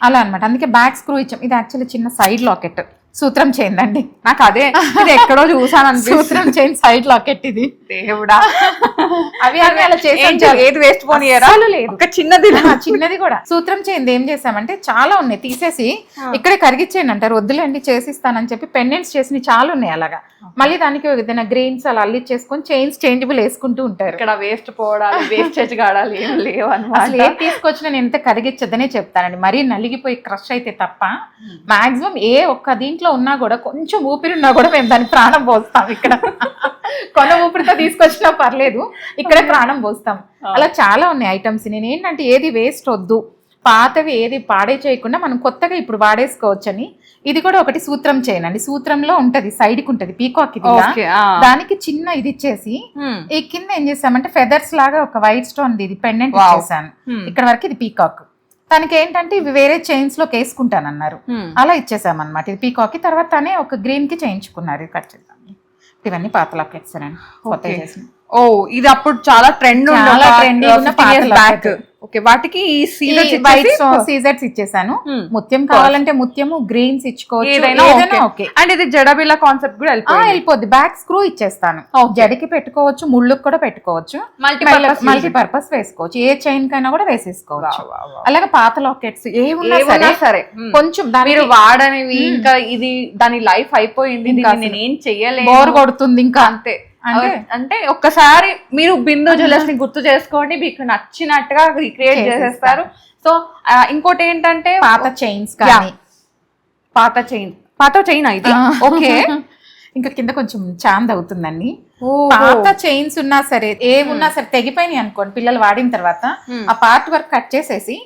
అలా అనమాట. అందుకే బ్యాక్ స్క్రూ ఇచ్చాం. ఇది యాక్చువల్లీ చిన్న సైడ్ లాకెట్, సూత్రం చైన్ అండి. నాకు అదే ఇది ఎక్కడో చూసాను, సూత్రం చైన్ సైడ్ లాకెట్. ఇది దేవుడా, అవి అలా చేసాం. ఏది వేస్ట్ పోనీయరా? లేదు, ఒక చిన్నది కూడా. సూత్రం చైన్ ఏం చేసామంటే చాలా ఉన్నాయి, తీసేసి ఇక్కడే కరిగిచ్చేయండి అంటారు. వద్దులేండి చేసిస్తానని చెప్పి పెండెంట్స్ చేసి చాలా ఉన్నాయి. అలాగా మళ్ళీ దానికి ఏదైనా గ్రెయిన్స్ అలా అల్లిచ్చేసుకొని చైన్స్ చేంజబుల్ వేసుకుంటూ ఉంటారు. ఇక్కడ వేస్ట్ పోవడాలి, వేస్టేజ్ కాడాలి ఏం లేవు అనమాట. అసలు ఏం తీసుకొచ్చినా నేను ఎంత కరిగిచ్చదనే చెప్తానండి. మరీ నలిగిపోయి క్రష్ అయితే తప్ప మాక్సిమం ఏ ఒక్క దీంట్లో ఉన్నా కూడా కొంచెం ఊపిరి ఉన్నా కూడా మేము దానికి ప్రాణం పోస్తాం. ఇక్కడ కొన ఊపిరితో తీసుకొచ్చినా పర్లేదు, ఇక్కడే ప్రాణం పోస్తాం. అలా చాలా ఉన్నాయి ఐటమ్స్. నేను ఏంటంటే ఏది వేస్ట్ వద్దు, పాతవి ఏది పాడే చేయకుండా మనం కొత్తగా ఇప్పుడు వాడేసుకోవచ్చని. ఇది కూడా ఒకటి సూత్రం చైన్ అండి. సూత్రంలో ఉంటది, సైడ్ కి ఉంటది పీకాక్. ఇది దానికి చిన్న ఇది ఇచ్చేసి ఈ కింద ఏం చేసామంటే ఫెదర్స్ లాగా ఒక వైట్ స్టోన్ ఇది పెండెంట్ ఇచ్చేసాను. ఇక్కడ వరకు ఇది పీకాక్. తనకి ఏంటంటే ఇవి వేరే చైన్స్ లోకి వేసుకుంటానన్నారు. అలా ఇచ్చేసామన్నమాట. ఇది పీకాక్. తర్వాత తనే ఒక గ్రీన్ కి చేయించుకున్నారు. కట్ చేద్దాం. ఇవన్నీ పాత లాకెట్స్ అండి, కొత్త చేసిన. ఓ, ఇది అప్పుడు చాలా ట్రెండ్ బ్యాక్. ఓకే, వాటికి ఈ సీజర్స్ ఇచ్చేసాను. ముత్యం కావాలంటే ముత్యము, గ్రీన్స్ ఇచ్చుకోవచ్చు. అండ్ ఇది జడబిల్ల కాన్సెప్ట్ కూడా వెళ్ళిపోద్ది. బ్యాక్ స్క్రూ ఇచ్చేస్తాను. జడకి పెట్టుకోవచ్చు, ముళ్ళుకి కూడా పెట్టుకోవచ్చు, మల్టీపర్పస్ వేసుకోవచ్చు. ఏ చైన్ కైనా కూడా వేసేసుకోవచ్చు. అలాగే పాత లాకెట్స్ ఏమున్నా సరే కొంచెం మీరు వాడనివి, ఇంకా ఇది దాని లైఫ్ అయిపోయింది, నేను ఏం చెయ్యలేదు, బోర్ కొడుతుంది ఇంకా అంతే అంటే ఒక్కసారి మీరు బిందు జ్యువెలర్స్ ని గుర్తు చేసుకోండి, మీకు నచ్చినట్టుగా రిక్రియేట్ చేసేస్తారు. సో ఇంకోటి ఏంటంటే పాత చైన్స్ కానీ పాత చైన్ ఇది. ఓకే, ఇంకా కింద కొంచెం చాంద్ అవుతుందండి. పాత చైన్స్ ఉన్నా సరే ఏమున్నా సరే తెగిపోయినాయి అనుకోండి పిల్లలు వాడిన తర్వాత ఆ పార్ట్ వరకు కట్ చేసేసి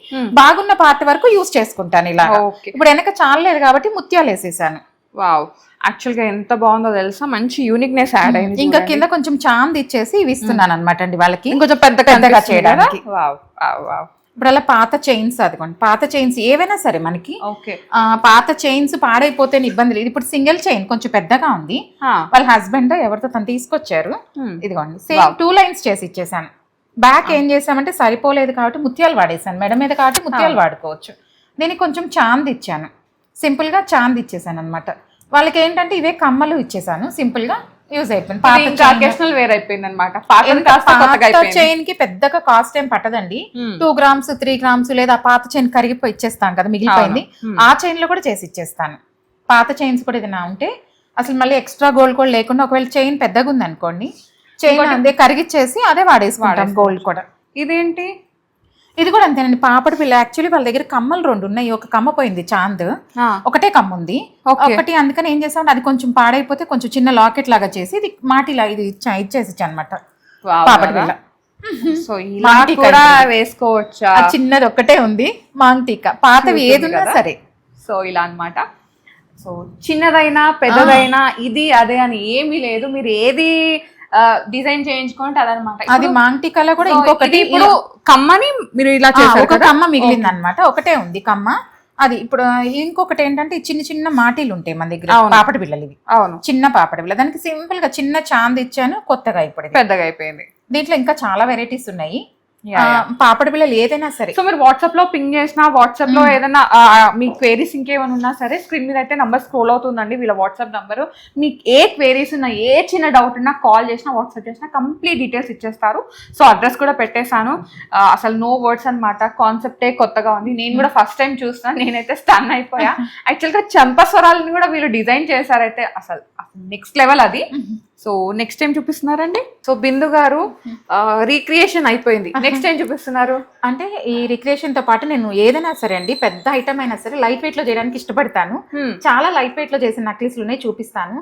బాగున్న పార్ట్ వరకు యూజ్ చేసుకుంటాను ఇలా. ఇప్పుడు వెనక చాలలేదు కాబట్టి ముత్యాలు వేసేసాను. వావ్, యాక్చువల్ గా ఎంత బాగుందో తెలుసా, మంచి యూనిక్నెస్ యాడ్ అయింది. ఇంకా కింద కొంచెం చాంద్ ఇచ్చేసి ఇవి ఇస్తున్నాను అనమాట అండి వాళ్ళకి ఇంకొంచెం పెద్దగా చేయడానికి. ఇప్పుడు అలా పాత చైన్స్ అదిగోండి, పాత చైన్స్ ఏవైనా సరే మనకి పాత చైన్స్ పాడైపోతే ఇబ్బంది లేదు. ఇప్పుడు సింగిల్ చైన్ కొంచెం పెద్దగా ఉంది, వాళ్ళ హస్బెండ్ ఎవరితో తను తీసుకొచ్చారు. ఇదిగోండి సేమ్ 2 లైన్స్ చేసి ఇచ్చేసాను. బ్యాక్ ఏం చేసామంటే సరిపోలేదు కాబట్టి ముత్యాలు వాడేసాను, మెడ మీద కాబట్టి ముత్యాలు వాడుకోవచ్చు. దీనికి కొంచెం చాంద్ ఇచ్చాను, సింపుల్ గా చాంద్ ఇచ్చేసాను అనమాట. వాళ్ళకి ఏంటంటే ఇవే కమ్మలు ఇచ్చేసాను, సింపుల్ గా యూజ్ అయిపోయింది. చైన్ కి పెద్దగా కాస్ట్ ఏం పట్టదండి, 2 grams 3 grams లేదా పాత చైన్ కరిగిపోయి ఇచ్చేస్తాను కదా మిగిలిపోయింది, ఆ చైన్ లో కూడా చేసి ఇచ్చేస్తాను. పాత చైన్స్ కూడా ఏదైనా ఉంటే అసలు మళ్ళీ ఎక్స్ట్రా గోల్డ్ కూడా లేకుండా ఒకవేళ చైన్ పెద్దగా ఉంది అనుకోండి చైన్ అదే కరిగిచ్చేసి అదే వాడేసుకుంటాం గోల్డ్ కూడా. ఇదేంటి? ఇది కూడా అంతేనండి, పాపడి పిల్ల. యాక్చువల్లీ వాళ్ళ దగ్గర కమ్మలు 2 ఉన్నాయి, ఒక కమ్మ పోయింది చాంద్, ఒకటే కమ్మ ఉంది ఒకటి. అందుకని ఏం చేసామంటే అది కొంచెం పాడైపోతే కొంచెం చిన్న లాకెట్ లాగా చేసి ఇది మాటిలా ఇది ఇచ్చేసి అనమాట పాపడి పిల్ల. సో ఇలా కూడా వేసుకోవచ్చా? చిన్నది ఒక్కటే ఉంది మాంగ్టీకా, పాతవి ఏదున్నా సరే. సో ఇలా అన్నమాట. సో చిన్నదైనా పెద్దదైనా ఇది అదే అని ఏమీ లేదు, మీరు ఏది డిజైన్ చేయించుకుంటే అదనమాట. అది మాంగ్టికాలో కూడా ఇంకొకటి ఇప్పుడు కమ్మని మీరు ఇలా చేశారు, ఒక కమ్మ మిగిలింది అనమాట, ఒకటే ఉంది కమ్మ. అది ఇప్పుడు ఇంకొకటి ఏంటంటే చిన్న చిన్న మాటీలు ఉంటాయి మన దగ్గర, పాపడి పిల్లలు ఇవి. అవును, చిన్న పాపడి పిల్ల. దానికి సింపుల్ గా చిన్న చాంద్ ఇచ్చాను, కొత్తగా ఇప్పుడు పెద్దగా అయిపోయింది. దీంట్లో ఇంకా చాలా వెరైటీస్ ఉన్నాయి పాపడి పిల్లలు ఏదైనా సరే. సో మీరు వాట్సాప్ లో పింగ్ చేసినా, వాట్సాప్ లో ఏదైనా మీ క్వేరీస్ ఇంకేమైనా ఉన్నా సరే స్క్రీన్ మీద అయితే నంబర్ స్క్రోల్ అవుతుందండి, వీళ్ళ వాట్సాప్ నంబరు. మీకు ఏ క్వేరీస్ ఉన్నా, ఏ చిన్న డౌట్ ఉన్నా కాల్ చేసినా, వాట్సాప్ చేసినా కంప్లీట్ డీటెయిల్స్ ఇచ్చేస్తారు. సో అడ్రస్ కూడా పెట్టేశాను. అసలు నో వర్డ్స్ అనమాట, కాన్సెప్టే కొత్తగా ఉంది. నేను కూడా ఫస్ట్ టైం చూస్తున్నాను, నేనైతే స్టన్ అయిపోయా. యాక్చువల్గా చంపస్వరాలను కూడా వీళ్ళు డిజైన్ చేశారైతే అసలు నెక్స్ట్ లెవెల్ అది. సో నెక్స్ట్ టైం చూపిస్తున్నారండి. సో బిందు గారు రీక్రియేషన్ అయిపోయింది, నెక్స్ట్ టైం చూపిస్తున్నారు అంటే ఈ రిక్రియేషన్ తో పాటు నేను ఏదైనా సరే అండి, పెద్ద ఐటమ్ అయినా సరే లైట్ వెయిట్ లో చేయడానికి ఇష్టపడతాను. చాలా లైట్ వెయిట్ లో చేసిన నక్లీస్లు ఉన్నాయి, చూపిస్తాను.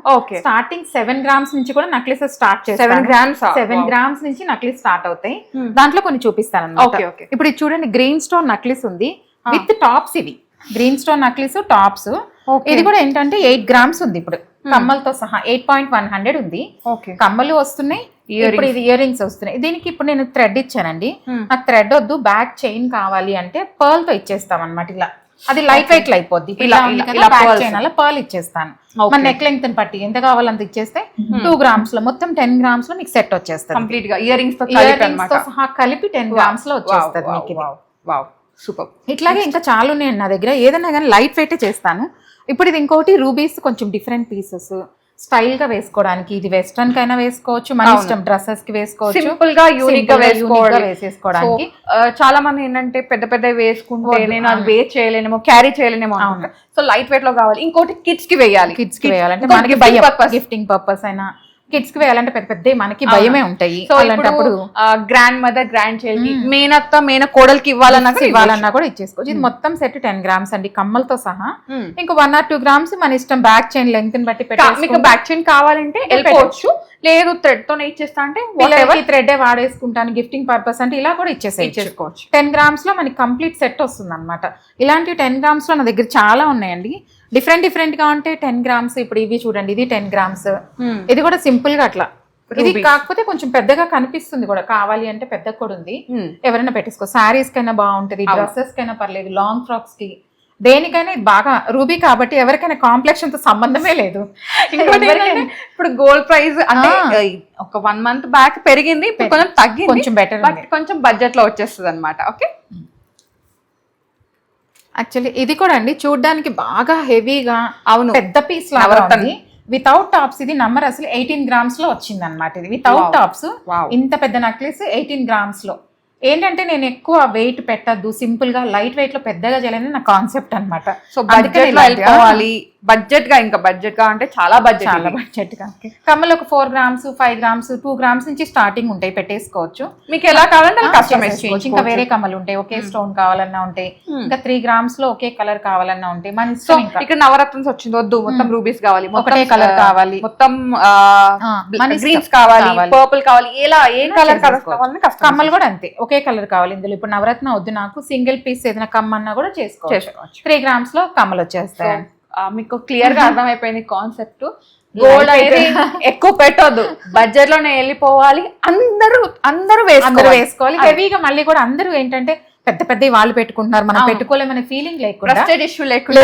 స్టార్టింగ్ 7 grams నుంచి కూడా నక్లీస్ స్టార్ట్ చేస్తాను. 7 grams నుంచి నక్లీస్ స్టార్ట్ అవుతాయి, దాంట్లో కొన్ని చూపిస్తాను అన్నమాట. ఇప్పుడు ఇది చూడండి, గ్రీన్ స్టోన్ నక్లీస్ ఉంది విత్ టాప్స్. ఇవి గ్రీన్ స్టోన్ నక్లీస్ టాప్స్. ఇది కూడా ఏంటంటే 8 grams ఉంది ఇప్పుడు కమ్మలతో సహా, 8.100 ఉంది. కమ్మలు వస్తున్నాయి, ఇప్పుడు ఇది ఇయర్ రింగ్స్ వస్తున్నాయి. దీనికి ఇప్పుడు నేను థ్రెడ్ ఇచ్చానండి, నాకు థ్రెడ్ వద్దు, బ్యాక్ చైన్ కావాలి అంటే పర్ల్ తో ఇచ్చేస్తాం అనమాట. ఇలా అది లైట్ వెయిట్ లో అయిపోద్ది, పర్ల్ ఇచ్చేస్తాను. మన నెక్ లెంగ్త్ పట్టి ఎంత కావాలంత ఇచ్చేస్తే 2 grams లో మొత్తం 10 grams లో మీకు సెట్ వచ్చేస్తుంది కంప్లీట్ గా. ఇయర్ రింగ్స్ తో సహా కలిపి 10 grams లో వచ్చేస్తుంది మీకు. సూపర్. ఇట్లాగే ఇంకా చాలా ఉన్నాయండి నా దగ్గర, ఏదైనా కానీ లైట్ వెయిట్ చేస్తాను. ఇప్పుడు ఇది ఇంకోటి రూబీస్, కొంచెం డిఫరెంట్ పీసెస్ స్టైల్ గా వేసుకోవడానికి. ఇది వెస్ట్రన్ కైనా వేసుకోవచ్చు, మన ఇష్టం, డ్రెస్సెస్ కి వేసుకోవచ్చు, సింపుల్ గా యూనిక్ గా వేసేసుకోవడానికి. చాలా మంది ఏంటంటే పెద్ద పెద్ద వేసుకుంటే నేను అది వేర్ చేయలేనేమో, క్యారీ చేయలేనేమో. సో లైట్ వెయిట్ లో కావాలి. ఇంకోటి కిడ్స్ కి వేయాలి, వేయాలంటే మనకి గిఫ్టింగ్ పర్పస్ అయినా, కిడ్స్ కి వేయాలంటే పెద్ద పెద్ద మనకి భయమే ఉంటాయి. అలాంటప్పుడు గ్రాండ్ మదర్, గ్రాండ్ చైల్డ్ కి, మేనత్త మేన కోడలికి ఇవ్వాలన్నా కూడా ఇచ్చేసుకోవచ్చు. ఇది మొత్తం సెట్ 10 grams అండి కమ్మలతో సహా. ఇంకో 1 or 2 grams మన ఇష్టం, బ్యాక్ చైన్ లెంగ్త్ బట్టి మీకు బ్యాక్ చైన్ కావాలంటే వెళ్ళిపోవచ్చు, లేదు థ్రెడ్ తోనే ఇచ్చేస్తా అంటే థ్రెడ్ వాడేసుకుంటాను గిఫ్టింగ్ పర్పస్ అంటే ఇలా కూడా ఇచ్చేసుకోవచ్చు. 10 grams లో మనకి కంప్లీట్ సెట్ వస్తుంది అనమాట. ఇలాంటి 10 grams లో నా దగ్గర చాలా ఉన్నాయండి, డిఫరెంట్ డిఫరెంట్ గా ఉంటాయి. 10 grams ఇప్పుడు ఇవి చూడండి, ఇది 10 grams. ఇది కూడా సింపుల్ గా అట్లా, ఇది కాకపోతే కొంచెం పెద్దగా కనిపిస్తుంది కూడా, కావాలి అంటే పెద్ద కూడా ఉంది, ఎవరైనా పెట్టేసుకో. శారీస్ కైనా బాగుంటది, డ్రెస్సెస్ కైనా పర్లేదు, లాంగ్ ఫ్రాక్స్ కి, దేనికైనా ఇది బాగా. రూబీ కాబట్టి ఎవరికైనా కాంప్లెక్షన్ తో సంబంధమే లేదు. ఇప్పుడు గోల్డ్ ప్రైస్ అంటే ఒక 1 month బ్యాక్ పెరిగింది, ఇప్పుడు కొంచెం తగ్గింది, కొంచెం బెటర్, కొంచెం బడ్జెట్ లో వచ్చేస్తుంది అనమాట. ఓకే. యాక్చువల్లీ ఇది కూడా అండి చూడడానికి బాగా హెవీగా, అవును, పెద్ద పీస్ లాగా ఉంది. వితౌట్ టాప్స్ ఇది నంబర్ అసలు 18 grams లో వచ్చింది అనమాట. ఇది వితౌట్ టాప్స్, ఇంత పెద్ద నక్లీస్ 18 grams లో. ఏంటంటే నేను ఎక్కువ వెయిట్ పెట్టద్దు, సింపుల్ గా లైట్ వెయిట్ లో పెద్దగా చేయాలని నా కాన్సెప్ట్ అనమాట. సో బడ్జెట్ లో వెళ్ళిపోవాలి, బడ్జెట్ గా, ఇంకా బడ్జెట్ గా అంటే చాలా బడ్జెట్. చాలా బడ్జెట్ గా. కమ్మలు ఒక 4 గ్రామ్స్ 5 గ్రామ్స్ 2 గ్రామ్స్ నుంచి స్టార్టింగ్ ఉంటాయి, పెట్టేసుకోవచ్చు. మీకు ఎలా కావాలంటే కస్టమైజ్ చేసుకోవచ్చు. ఇంకా వేరే కమ్మలు ఉంటాయి, ఒకే స్టోన్ కావాలన్నా ఉంటాయి, ఇంకా 3 గ్రామ్స్ లో ఒకే కలర్ కావాలన్నా ఉంటాయి. మన ఇష్టం. ఇక్కడ నవరత్నం వచ్చింది, వద్దు మొత్తం రూబీస్ కావాలి, ఒకటే కలర్ కావాలి, మొత్తం గ్రీన్స్ కావాలి, పర్పుల్ కావాలి, ఇలా ఏ కలర్ కావాలని. కమ్మలు కూడా అంతే, ఒకే కలర్ కావాలి. ఇందులో ఇప్పుడు నవరత్న వద్దు నాకు, సింగిల్ పీస్ ఏదైనా కమ్మన్నా కూడా చేసుకోవచ్చు. 3 గ్రామ్స్ లో కమ్మలు వచ్చేస్తాయి. మీకు క్లియర్ గా అర్థమైపోయింది కాన్సెప్ట్. గోల్డ్ అయితే ఎక్కువ పెట్టొద్దు, బడ్జెట్ లోనే వెళ్ళిపోవాలి. అందరూ వేసుకోవాలి. హెవీగా మళ్ళీ కూడా అందరూ ఏంటంటే పెద్ద పెద్ద వాళ్ళు పెట్టుకుంటున్నారు, మనం పెట్టుకోలేమనే ఫీలింగ్ లేకుండా ఇష్యూ లేకుండా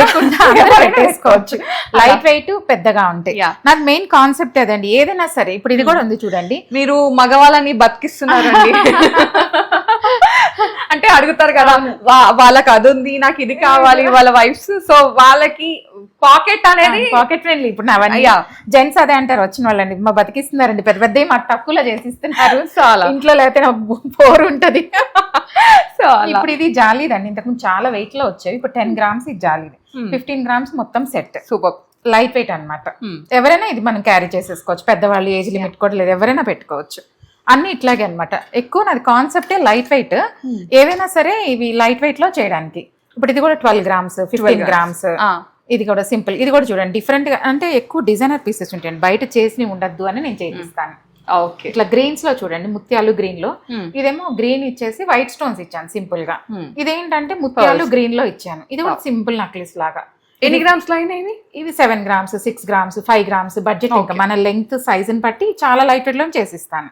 పెట్టేసుకోవచ్చు. లైట్ వెయిట్ పెద్దగా ఉంటాయి. నాకు మెయిన్ కాన్సెప్ట్ అదండి. ఏదైనా సరే ఇప్పుడు ఇది కూడా ఉంది చూడండి, మీరు మగవాళ్ళని బతికిస్తున్నారండి. అంటే అడుగుతారు కదా, వాళ్ళకి అది ఉంది, నాకు ఇది కావాలి, వాళ్ళ వైఫ్స్. సో వాళ్ళకి పాకెట్ అనేది పాకెట్ ఫ్రెండ్లీ. ఇప్పుడు అవన్నీ జెంట్స్ అదే అంటారు వచ్చిన వాళ్ళండి, మా బతికిస్తున్నారండి, పెద్ద పెద్ద మాకు తక్కువలో చేసిస్తున్నారు, ఇంట్లో లేకపోతే నాకు బోర్ ఉంటది. సో ఇప్పుడు ఇది జాలీదండి, ఇంతకుముందు చాలా వెయిట్ లో వచ్చేవి, ఇప్పుడు 10 గ్రామ్స్ ఇది జాలీది, 15 గ్రామ్స్ మొత్తం సెట్. సూపర్ లైట్ వెయిట్ అన్నమాట. ఎవరైనా ఇది మనం క్యారీ చేసేసుకోవచ్చు, పెద్దవాళ్ళు ఏజ్ లిమిట్ కూడా లేదు, ఎవరైనా పెట్టుకోవచ్చు. అన్ని ఇట్లాగే అనమాట. ఎక్కువ నాది కాన్సెప్టే లైట్ వెయిట్. ఏవైనా సరే ఇవి లైట్ వెయిట్ లో చేయడానికి. ఇప్పుడు ఇది కూడా 12 గ్రామ్స్ 15 గ్రామ్స్. ఇది కూడా సింపుల్. ఇది కూడా చూడండి డిఫరెంట్ గా, అంటే ఎక్కువ డిజైనర్ పీసెస్ ఉంటాయండి, బయట చేసి ఉండద్దు అని నేను చేయిస్తాను. ఇట్లా గ్రీన్స్ లో చూడండి, ముత్యాలు గ్రీన్ లో. ఇదేమో గ్రీన్ ఇచ్చేసి వైట్ స్టోన్స్ ఇచ్చాను సింపుల్ గా. ఇదేంటంటే ముత్యాలు గ్రీన్ లో ఇచ్చాను. ఇది కూడా సింపుల్ నక్లీస్ లాగా. ఎన్ని గ్రామ్స్ లో అయినాయి? ఇవి 7 గ్రామ్స్ 6 గ్రామ్స్ 5 గ్రామ్స్ బడ్జెట్. ఇంకా మన లెంగ్త్ సైజ్ ని బట్టి చాలా లైట్ వెయిట్ లో చేసిస్తాను.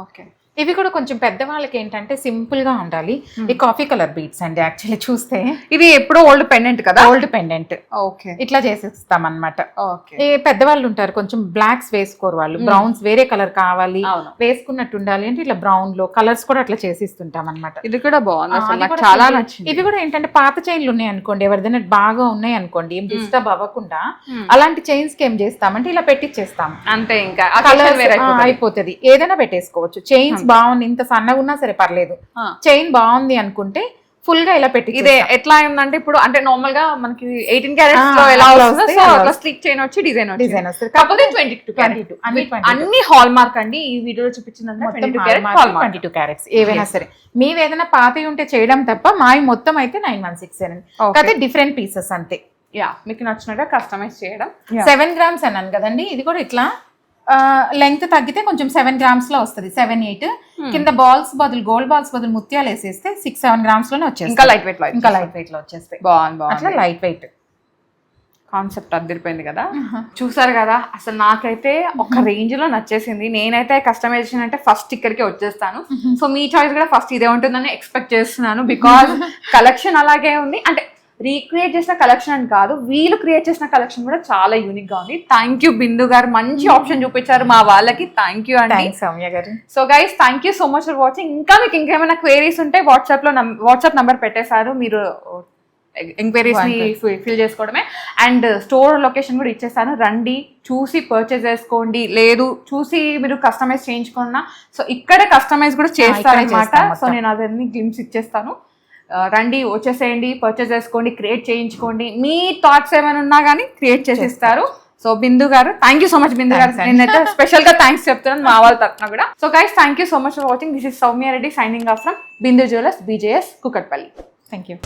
ఓకే. ఇవి కూడా కొంచెం పెద్దవాళ్ళకి ఏంటంటే సింపుల్ గా ఉండాలి. ఈ కాఫీ కలర్ బీడ్స్ అండి, యాక్చువల్లీ చూస్తే ఇది ఎప్పుడో ఓల్డ్ పెండెంట్ కదా. Old pendant. ఓకే. ఇట్లా చేసేస్తాం అనమాట. ఓకే. ఈ పెద్దవాళ్ళు ఉంటారు కొంచెం బ్లాక్స్ వేసుకోరు వాళ్ళు, బ్రౌన్స్ వేరే కలర్ కావాలి వేసుకున్నట్టు ఉండాలి అంటే ఇట్లా బ్రౌన్ లో కలర్స్ కూడా అట్లా చేసిస్తుంటాం అనమాట. ఇది కూడా బాగుంది, చాలా నచ్చింది. ఇవి కూడా ఏంటంటే పాత చైన్లు ఉన్నాయి అనుకోండి, ఎవరిదైనా బాగా ఉన్నాయి అనుకోండి, ఏం డిస్టర్బ్ అవ్వకుండా అలాంటి చైన్స్ కి ఏం చేస్తామంటే ఇలా పెట్టించేస్తాం అంతే. ఇంకా అయిపోతుంది, ఏదైనా పెట్టేసుకోవచ్చు. చైన్స్ బాగుంది, ఇంత సన్నగా ఉన్నా సరే పర్లేదు, చైన్ బాగుంది అనుకుంటే ఫుల్ గా ఇలా పెట్టి. ఇదే ఎట్లా ఉందంటే ఇప్పుడు అంటే నార్మల్ గా మనకి 18 క్యారెట్స్ లో ఎలా వస్తుంది, సో అట్లా స్టిక్ చైన్ వచ్చి డిజైన్ వస్తుంది. కాకపోతే 22 అన్ని హాల్ మార్క్ అండి. ఈ వీడియోలో చూపించిందంటే 22 క్యారెట్స్. ఏవైనా సరే మీవి ఏదైనా పాతవి ఉంటే చేయడం తప్ప మావి మొత్తం అయితే 916 కాకపోతే డిఫరెంట్ పీసెస్ అంతే. మీకు నచ్చినట్టు కస్టమైజ్ చేయడం. 7 గ్రామ్స్ అన్నాను కదండి, ఇది కూడా ఇట్లా లెంగ్త్ తగ్గితే కొంచెం 7 గ్రామ్స్ లో వస్తుంది, 7, 8. కింద బాల్స్ బదులు గోల్డ్ బాల్స్ బదులు ముత్యాలు వేసేస్తే 6, 7 గ్రామ్స్ లోనే వచ్చేస్తాయి. ఇంకా లైట్ వెయిట్ లో వచ్చేస్తాయి. బాగుంది. అట్లా లైట్ వెయిట్ కాన్సెప్ట్ అదిరిపోయింది కదా. చూసారు కదా, అసలు నాకైతే ఒక రేంజ్ లో నచ్చేసింది. నేనైతే కస్టమైజేషన్ అంటే ఫస్ట్ ఇక్కడికే వచ్చేస్తాను. సో మీ చాయిస్ కూడా ఫస్ట్ ఇదే ఉంటుందని ఎక్స్పెక్ట్ చేస్తున్నాను. బికాజ్ కలెక్షన్ అలాగే ఉంది. అంటే రీక్రియేట్ చేసిన కలెక్షన్ అని కాదు, వీళ్ళు క్రియేట్ చేసిన కలెక్షన్ కూడా చాలా యూనిక్ గా ఉంది. థ్యాంక్ యూ బిందు గారు, మంచి ఆప్షన్ చూపించారు మా వాళ్ళకి. థ్యాంక్ యూ అండి సౌమ్య గారు. So guys thank you so much for watching. ఇంకా మీకు ఇంకేమైనా క్వైరీస్ ఉంటే వాట్సాప్ నంబర్ పెట్టేశారు, మీరు ఎంక్వైరీస్ ని ఫిల్ చేసుకోవడమే. అండ్ స్టోర్ లొకేషన్ కూడా ఇచ్చేస్తాను, రండి చూసి పర్చేస్ చేసుకోండి. లేదు చూసి మీరు కస్టమైజ్ చేయించుకున్నా సో ఇక్కడ కస్టమైజ్ కూడా చేస్తారనమాట. సో నేను అదన్నీ గ్లిమ్స్ ఇచ్చేస్తాను, రండి వచ్చేసేయండి, పర్చేస్ చేసుకోండి, క్రియేట్ చేయించుకోండి. మీ థాట్స్ ఏమైనా ఉన్నా కానీ క్రియేట్ చేసిస్తారు. సో బిందు గారు థ్యాంక్ యూ సో మచ్. బిందు గారు నేనైతే స్పెషల్ గా థ్యాంక్స్ చెప్తున్నాను మా వాళ్ళ తరఫున కూడా. So guys thank you so much for watching. This is Soumya Reddy signing off from Bindu jewellers, BJS, Kukatpally. Thank you.